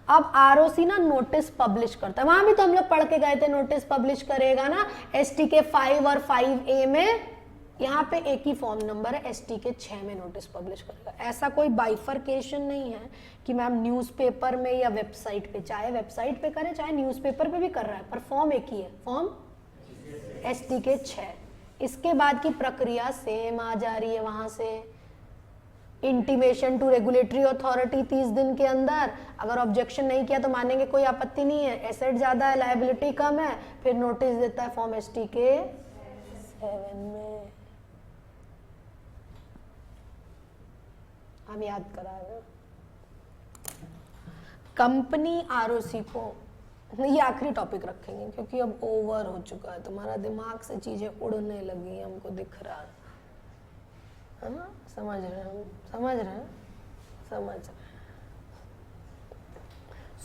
अब आरओसी ना नोटिस पब्लिश करता है, वहां भी तो हम लोग पढ़ के गए थे, नोटिस पब्लिश करेगा ना STK 5 और 5A में। यहाँ पे एक ही फॉर्म नंबर है, STK 6 में नोटिस पब्लिश करेगा। ऐसा कोई बाइफरकेशन नहीं है कि मैम न्यूज़पेपर में या वेबसाइट पे, चाहे वेबसाइट पे करे चाहे न्यूज़पेपर पे भी कर रहा है, पर फॉर्म एक ही है, फॉर्म STK 6। इसके बाद की प्रक्रिया सेम आ जा रही है वहां से। इंटीमेशन टू रेगुलेटरी अथॉरिटी 30 दिन के अंदर, अगर ऑब्जेक्शन नहीं किया तो मानेंगे कोई आपत्ति नहीं है, एसेट ज्यादा है, लायबिलिटी कम है, फिर नोटिस देता है फॉर्म STK 7 में। हम याद करा रहे कंपनी आरओसी को, ये आखिरी टॉपिक रखेंगे क्योंकि अब ओवर हो चुका है, तुम्हारा दिमाग से चीजें उड़ने लगी, हमको दिख रहा है ना? समझ रहे हैं हम? समझ रहे हैं? समझ रहे हैं?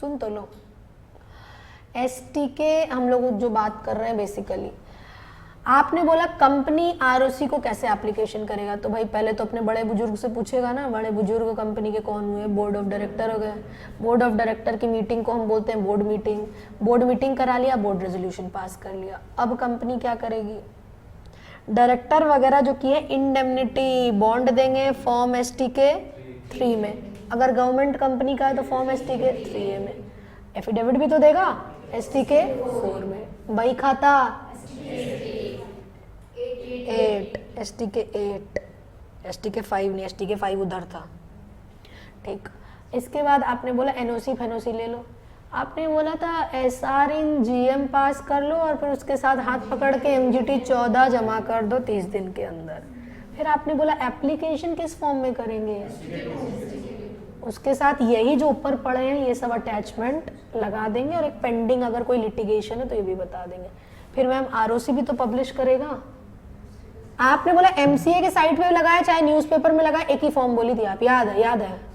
सुन तो लो, STK हम लोग जो बात कर रहे हैं बेसिकली, आपने बोला कंपनी आरओसी को कैसे एप्लीकेशन करेगा, तो भाई पहले तो अपने बड़े बुजुर्ग से पूछेगा ना, बड़े बुजुर्ग कंपनी के कौन हुए? बोर्ड ऑफ डायरेक्टर हो गए। बोर्ड ऑफ डायरेक्टर की मीटिंग को हम बोलते हैं बोर्ड मीटिंग। बोर्ड मीटिंग करा लिया, बोर्ड रेजोल्यूशन पास कर लिया। अब कंपनी क्या करेगी? डायरेक्टर वगैरह जो किए इंडेमनिटी बॉन्ड देंगे फॉर्म STK 3 में, अगर गवर्नमेंट कंपनी का है तो फॉर्म STK 3A में। एफिडेविट भी तो देगा STK 4 में। बही खाता 8, STK 8, STK 5 नहीं, STK 5 उधर था। ठीक, इसके बाद आपने बोला NOC फेनोसी ले लो। आपने बोला था SR इन GM पास कर लो और फिर उसके साथ हाथ पकड़ के MGT 14 जमा कर दो 30 दिन के अंदर। फिर आपने बोला एप्लीकेशन किस फॉर्म में करेंगे? उसके साथ यही जो ऊपर पड़े हैं ये सब अटैचमेंट लगा देंगे और एक पेंडिंग अगर कोई लिटिगेशन है तो ये भी बता देंगे। फिर मैम आरओसी भी तो पब्लिश करेगा। आपने बोला MCA के साइट पे लगाया चाहे न्यूज़पेपर में लगाया, एक ही फॉर्म बोली थी आप, याद है? याद है?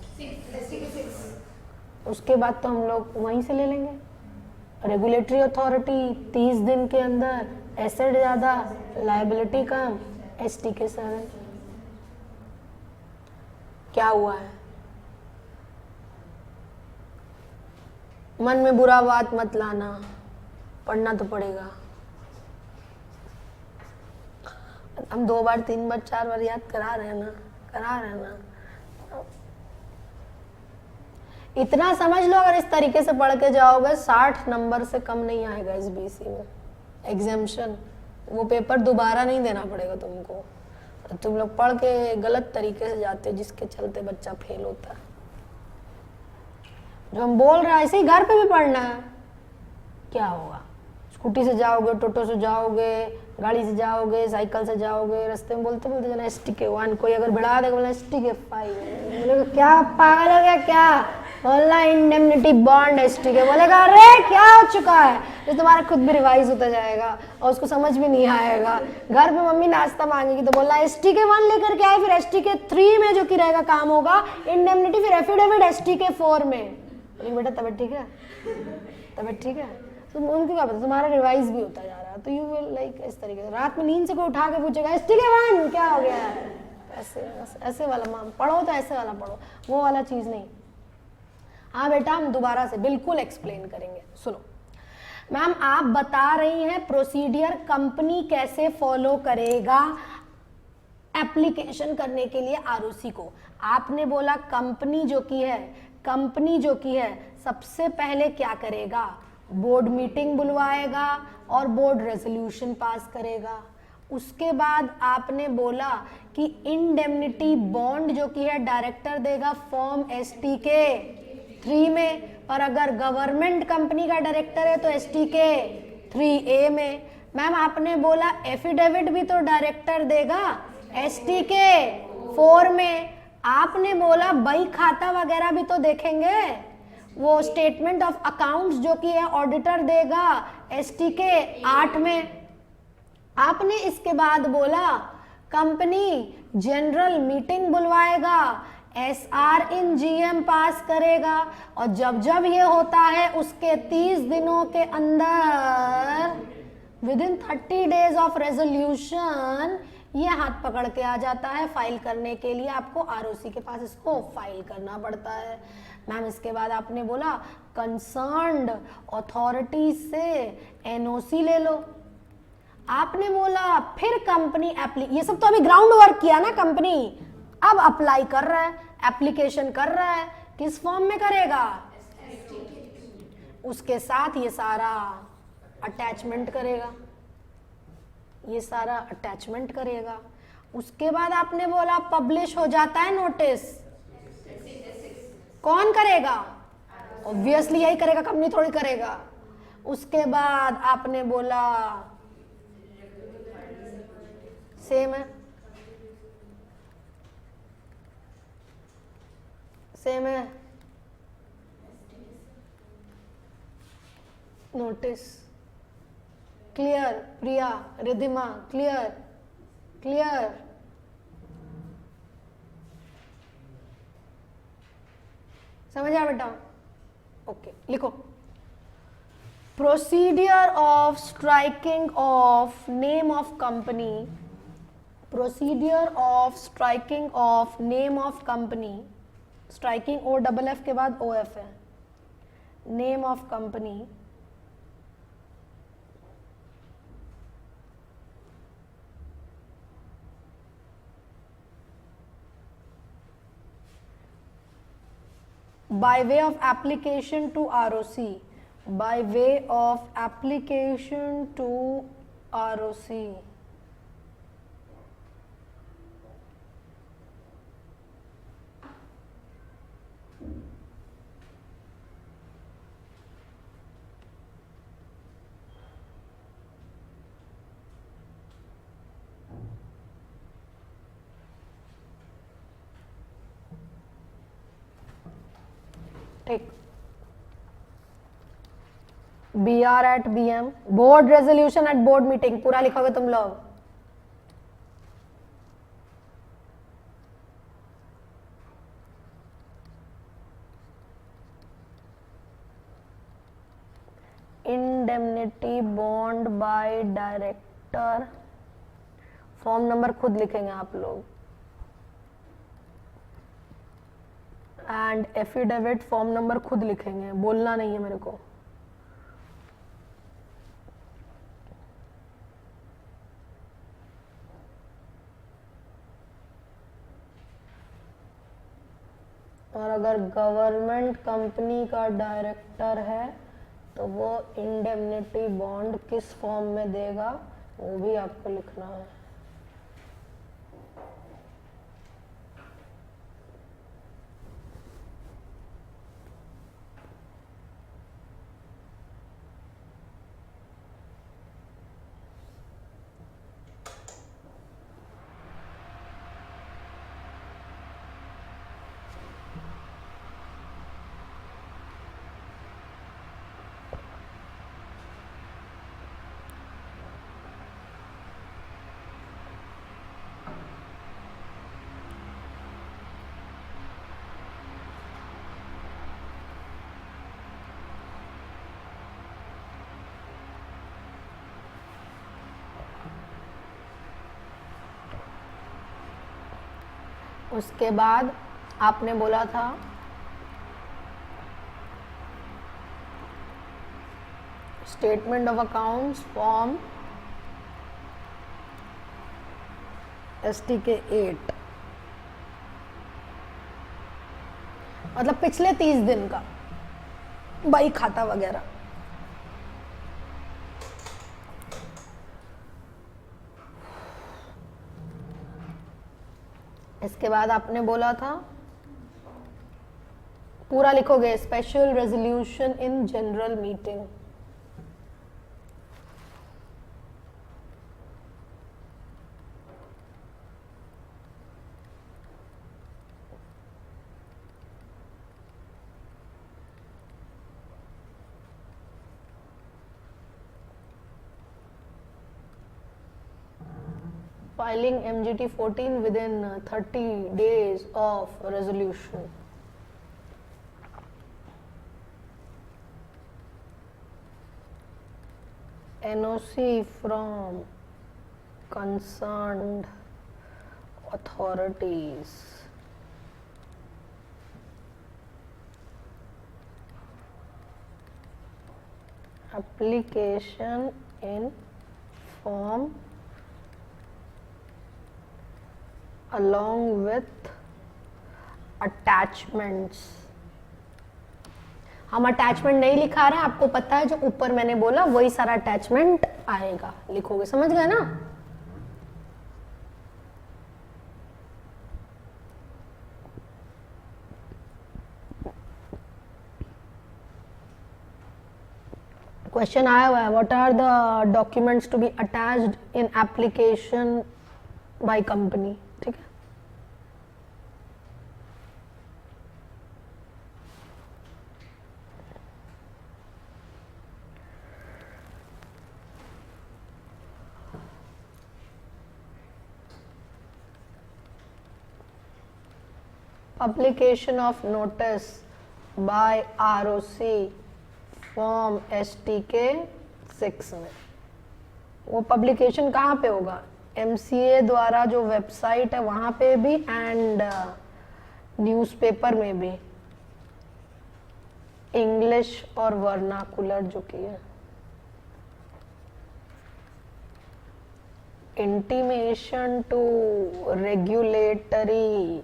उसके बाद तो हम लोग वहीं से ले लेंगे। रेगुलेटरी अथॉरिटी 30 दिन के अंदर, एसेट ज्यादा, लायबिलिटी कम, STK 7। क्या हुआ है? मन में बुरा बात मत लाना, पढ़ना तो पड़ेगा। हम 2 बार 3 बार 4 बार याद करा रहे हैं ना, करा रहे हैं ना। इतना समझ लो, अगर इस तरीके से पढ़ के जाओगे 60 नंबर से कम नहीं आएगा इस BC में एग्जाम्शन। वो पेपर दोबारा नहीं देना पड़ेगा तुमको। तुम लोग पढ़ के गलत तरीके से जाते हो जिसके चलते बच्चा फेल होता है। जो हम बोल रहे हैं ऐसे ही घर पे भी पढ़ना है। क्या होगा? स्कूटी से जाओगे, टोटो से जाओगे, गाड़ी से जाओगे, साइकिल से जाओगे, रास्ते में बोलते बोलते जाना STK 1, कोई अगर बढ़ा देगा बोला STK 5, बोलेगा क्या पागल हो गया क्या? बोलना इंडेमनिटी बॉन्ड STK, बोलेगा अरे क्या हो चुका है? तो तुम्हारा खुद भी रिवाइज होता जाएगा और उसको समझ भी नहीं आएगा। घर पे मम्मी नाश्ता मांगेगी तो बोलना STK 1 लेकर के आए, फिर STK 3 में जो कि रहेगा काम होगा इंडेमनिटी, फिर एफिडेविट STK 4 में। बेटा तबीयत ठीक है? तबीयत ठीक है? तो उनको क्या पता, तुम्हारा रिवाइज भी होता जा रहा है। तो यू विल लाइक इस तरीके से रात में नींद से कोई उठा के पूछेगा STK 1 क्या हो गया है, ऐसे वाला माम पढ़ो तो ऐसे वाला पढ़ो, वो वाला चीज नहीं। हाँ बेटा हम दोबारा से बिल्कुल एक्सप्लेन करेंगे। सुनो मैम, आप बता रही हैं प्रोसीडियर कंपनी कैसे फॉलो करेगा एप्लीकेशन करने के लिए आरओसी को। आपने बोला कंपनी जो की है सबसे पहले क्या करेगा? बोर्ड मीटिंग बुलवाएगा और बोर्ड रेजोल्यूशन पास करेगा। उसके बाद आपने बोला कि इंडेमनिटी बॉन्ड जो कि है डायरेक्टर देगा फॉर्म STK 3 में, और अगर गवर्नमेंट कंपनी का डायरेक्टर है तो STK 3A में। मैम आपने बोला एफिडेविट भी तो डायरेक्टर देगा STK 4 में। आपने बोला बही खाता वगैरह भी तो देखेंगे, वो स्टेटमेंट ऑफ अकाउंट्स जो कि है ऑडिटर देगा STK 8 में। आपने इसके बाद बोला कंपनी जनरल मीटिंग बुलवाएगा, SR इन GM पास करेगा, और जब जब ये होता है उसके 30 दिनों के अंदर विदिन 30 डेज ऑफ रेजोल्यूशन ये हाथ पकड़ के आ जाता है। फाइल करने के लिए आपको ROC के पास इसको फाइल करना पड़ता है। मैम इसके बाद आपने बोला कंसर्न्ड अथॉरिटी से NOC ले लो। आपने बोला फिर कंपनी ये सब तो अभी ग्राउंड वर्क किया ना कंपनी, अब अप्लाई कर रहा है, एप्लीकेशन कर रहा है, किस फॉर्म में करेगा? उसके साथ ये सारा अटैचमेंट करेगा, ये सारा अटैचमेंट करेगा। उसके बाद आपने बोला पब्लिश हो जाता है नोटिस, कौन करेगा? ऑब्वियसली यही करेगा, कंपनी थोड़ी करेगा। उसके बाद आपने बोला सेम है, सेम है, नोटिस क्लियर? प्रिया, रिधिमा क्लियर? क्लियर? समझ आया बेटा? ओके, लिखो। Procedure of striking of name of company, procedure of striking of name of company, striking OFF के बाद OF है, name of company by way of application to ROC, by way of application to ROC, ठीक। BR at BM, board resolution at board meeting, पूरा लिखोगे तुम लोग। Indemnity bond by director, form number खुद लिखेंगे आप लोग। एंड एफिडेविट फॉर्म नंबर खुद लिखेंगे, बोलना नहीं है मेरे को। और अगर गवर्नमेंट कंपनी का डायरेक्टर है तो वो इंडेमनिटी बॉन्ड किस फॉर्म में देगा वो भी आपको लिखना है। उसके बाद आपने बोला था statement of accounts form STK 8, मतलब पिछले 30 दिन का बही खाता वगैरह। इसके बाद आपने बोला था पूरा लिखोगे, special resolution in general meeting. filing MGT 14 within 30 days of resolution. NOC from concerned authorities. Application in form along with attachments. हम अटैचमेंट नहीं लिखा रहे हैं, आपको पता है जो ऊपर मैंने बोला वही सारा अटैचमेंट आएगा, लिखोगे, समझ गए ना? क्वेश्चन आया हुआ है, what are the documents to be attached in application by company, ठीक है? Publication of notice by ROC form STK 6 में। वो पब्लिकेशन कहाँ पे होगा? MCA द्वारा जो वेबसाइट है वहाँ पे भी एंड न्यूज़पेपर में भी, इंग्लिश और वर्नाकुलर जो की है। Intimation to regulatory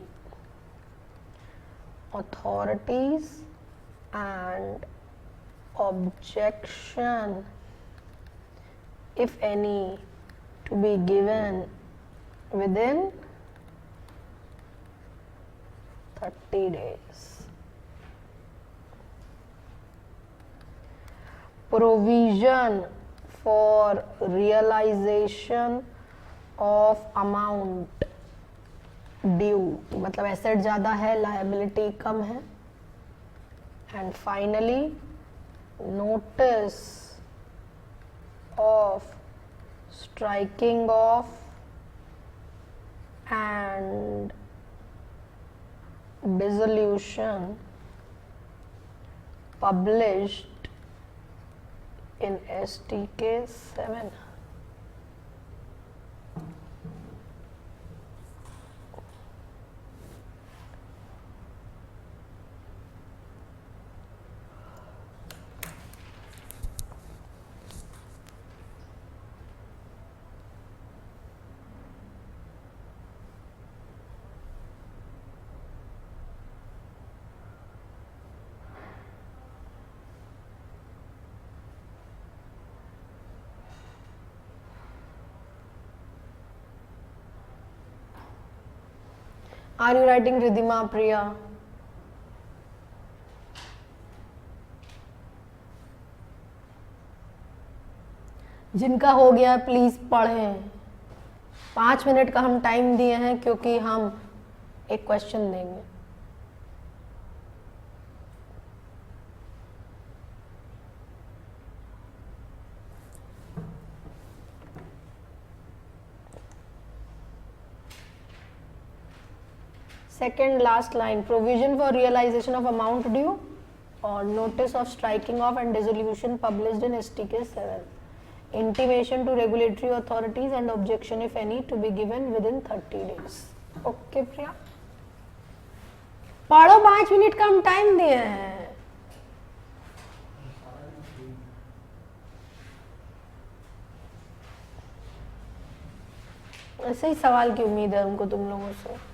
authorities and objection, if any, to be given within 30 days. Provision for realization of amount due, मतलब एसेट ज़्यादा है, लायबिलिटी कम है। And finally notice of striking of and dissolution published in STK 7। Are you writing Ridhima, Priya? जिनका हो गया please पढ़ें। 5 minute का हम टाइम दिए हैं क्योंकि हम एक क्वेश्चन देंगे। Second last line, provision for realization of amount due or notice of striking off and dissolution published in STK 7. Intimation to regulatory authorities and objection if any to be given within 30 days. Okay प्रिया, पढ़ो, 5 minute का हम time दिए हैं। ऐसे ही सवाल की उम्मीद है हमको तुम लोगों से।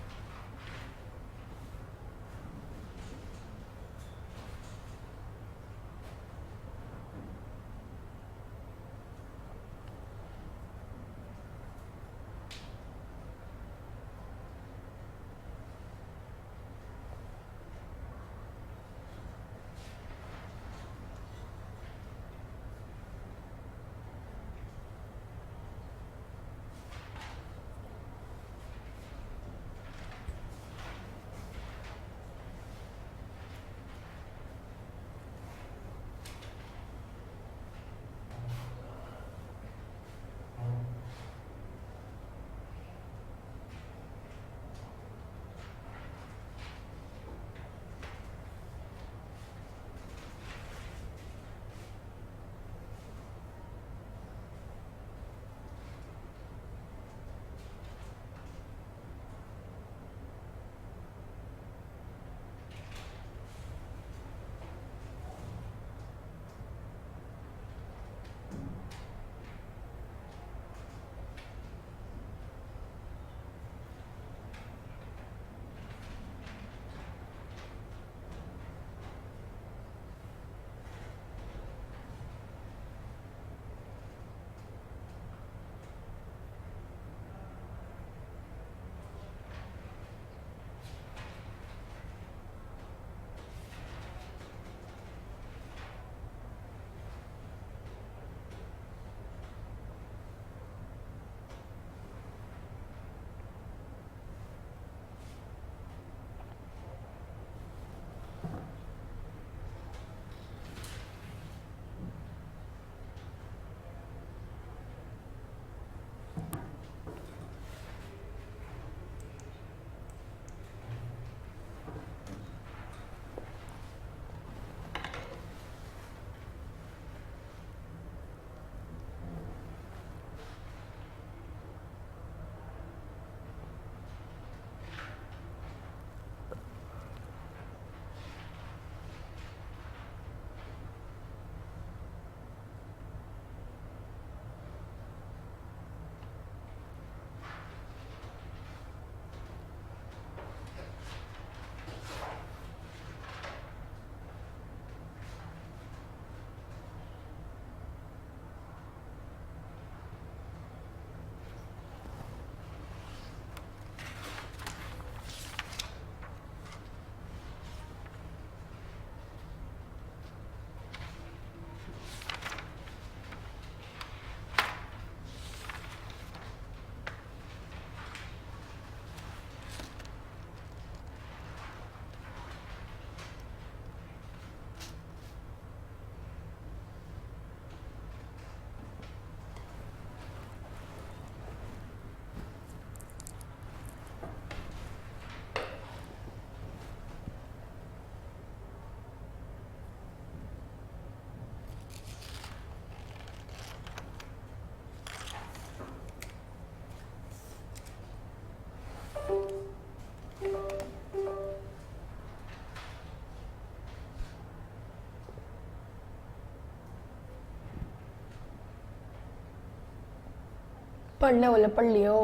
पढ़ने वाले पढ़ लियो।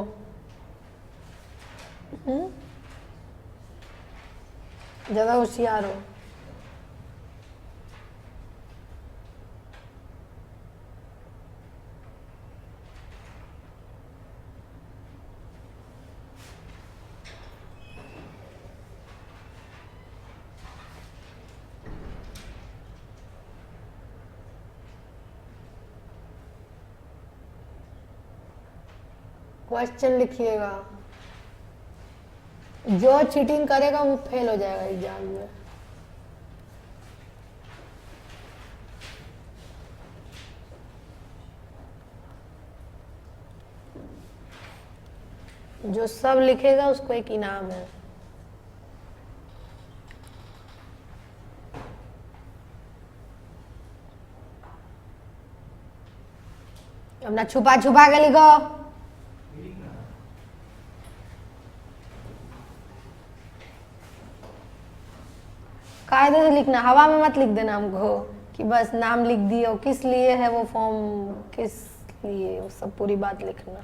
ज़्यादा होशियार हो। क्वेश्चन लिखिएगा, जो चीटिंग करेगा वो फेल हो जाएगा एग्जाम में। जो सब लिखेगा उसको एक इनाम है। अपना छुपा छुपा के लिखो। कायदे से लिखना, हवा में मत लिख देना हमको कि बस नाम लिख दियो, किस लिए है वो फॉर्म, किस लिए, वो सब पूरी बात लिखना।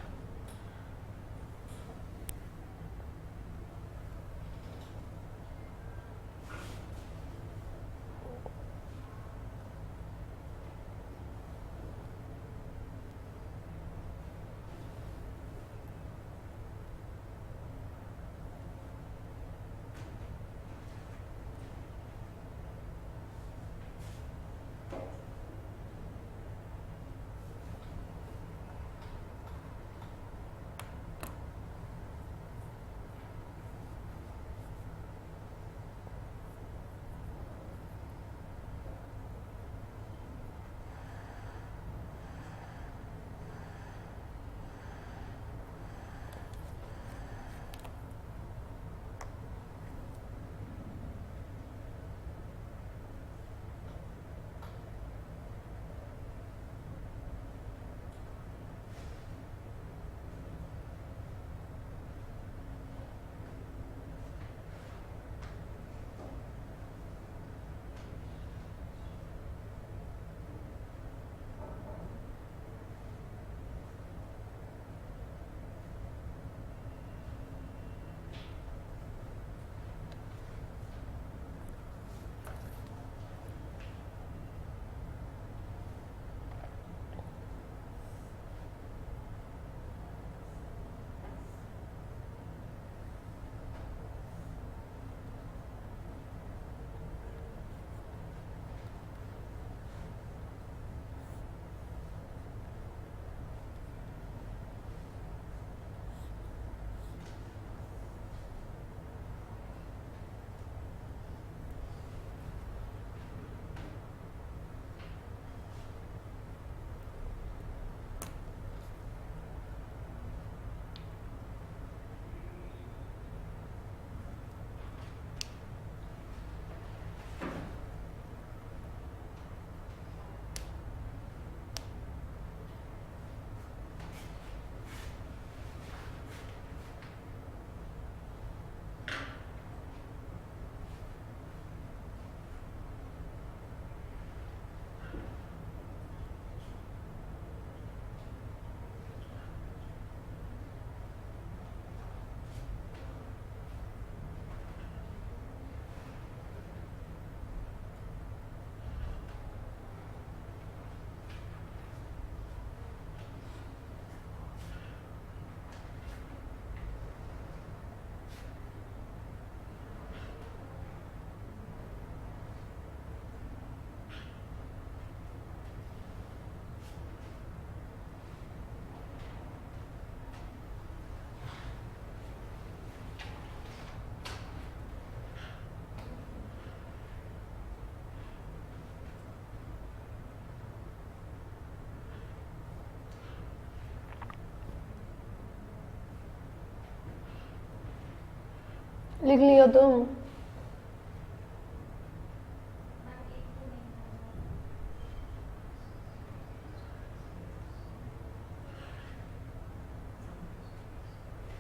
लिख लियो तुम।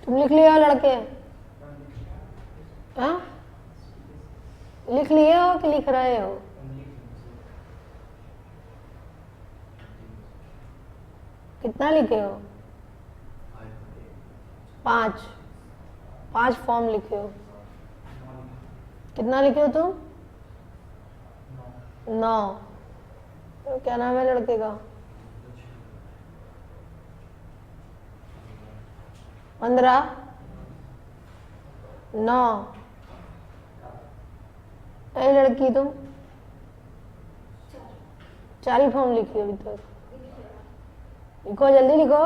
तुम लिख लियो लड़के? हाँ, लिख लिए हो कि लिख रहे हो? कितना लिखे हो? 5 फॉर्म लिखे हो। कितना लिखे हो तुम? 9। तो क्या नाम है लड़के का? 15 9। अरे लड़की तुम 4 ही फॉर्म लिखी अभी तक। लिखो जल्दी लिखो।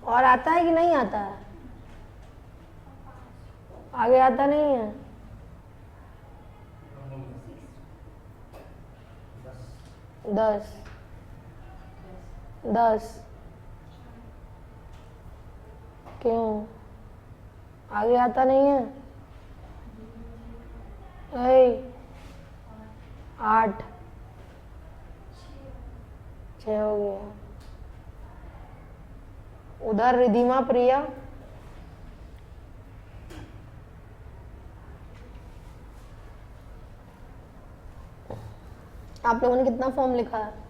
और आता है कि नहीं आता है? आगे आता नहीं है? 10 क्यों आगे आता नहीं है? 8 6 हो गया। उधर रिधिमा प्रिया आप लोगों ने कितना फॉर्म लिखा है?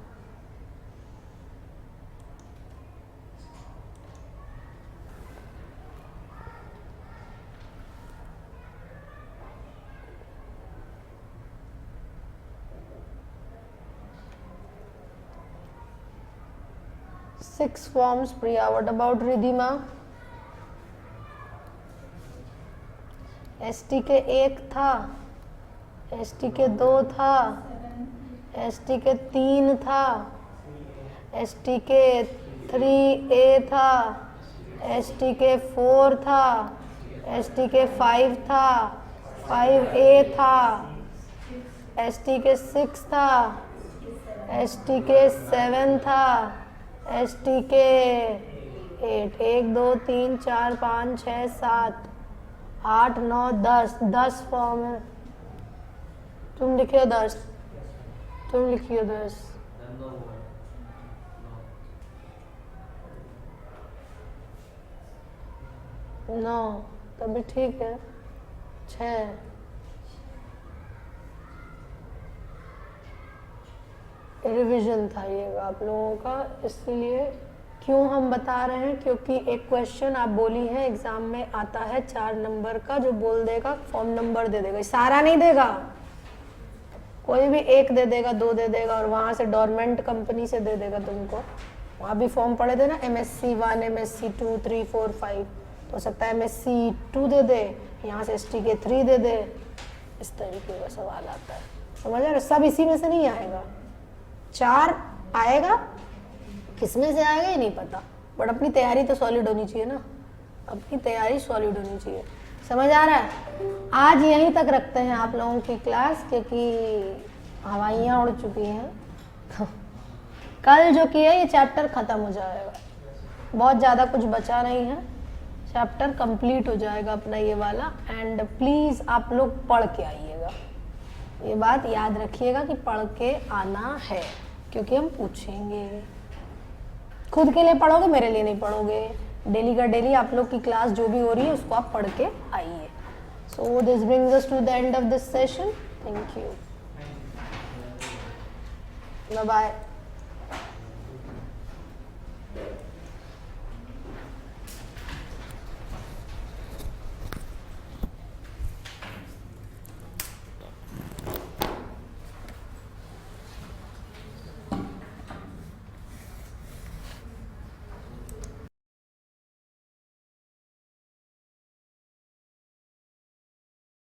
Six forms, Priya. What about Ridhima? ST के 1 था, ST के 2 था, ST के 3 था, ST के 3A था, ST के 4 था, ST के 5 था, 5A था, ST के 6 था, ST के 7 था, ST के 8। 1 2 3 4 5 6 7 8 9 10 फॉर्म है। तुम लिखे हो 10। तुम लिखिए 10। नौ तभी ठीक है। 6 रिवीजन था ये आप लोगों का, इसलिए क्यों हम बता रहे हैं, क्योंकि एक क्वेश्चन आप बोली है एग्जाम में आता है 4 नंबर का, जो बोल देगा फॉर्म नंबर दे देगा, सारा नहीं देगा, कोई भी 1 दे देगा, 2 दे देगा, और वहाँ से डोरमेंट कंपनी से दे देगा तुमको। वहाँ भी फॉर्म पढ़े थे ना, MSc 1 MSc 2 3 4 5, तो हो सकता है MSc 2 दे दे, यहाँ से ST के 3 दे दे, इस तरीके का सवाल आता है। समझ आ रहा है? सब इसी में से नहीं आएगा, 4 आएगा, किसमें से आएगा ये नहीं पता, बट अपनी तैयारी तो सॉलिड होनी चाहिए ना, अपनी तैयारी सॉलिड होनी चाहिए। समझ आ रहा है? आज यहीं तक रखते हैं आप लोगों की क्लास, क्योंकि हवाइयाँ उड़ चुकी हैं। कल जो किया ये चैप्टर ख़त्म हो जाएगा, बहुत ज़्यादा कुछ बचा नहीं है, चैप्टर कंप्लीट हो जाएगा अपना ये वाला। एंड प्लीज़ आप लोग पढ़ के आइएगा, ये बात याद रखिएगा कि पढ़ के आना है, क्योंकि हम पूछेंगे। खुद के लिए पढ़ोगे, मेरे लिए नहीं पढ़ोगे। डेली का डेली आप लोग की क्लास जो भी हो रही है उसको आप पढ़ के आइए। So this brings us to the end of this session. Thank you, bye bye.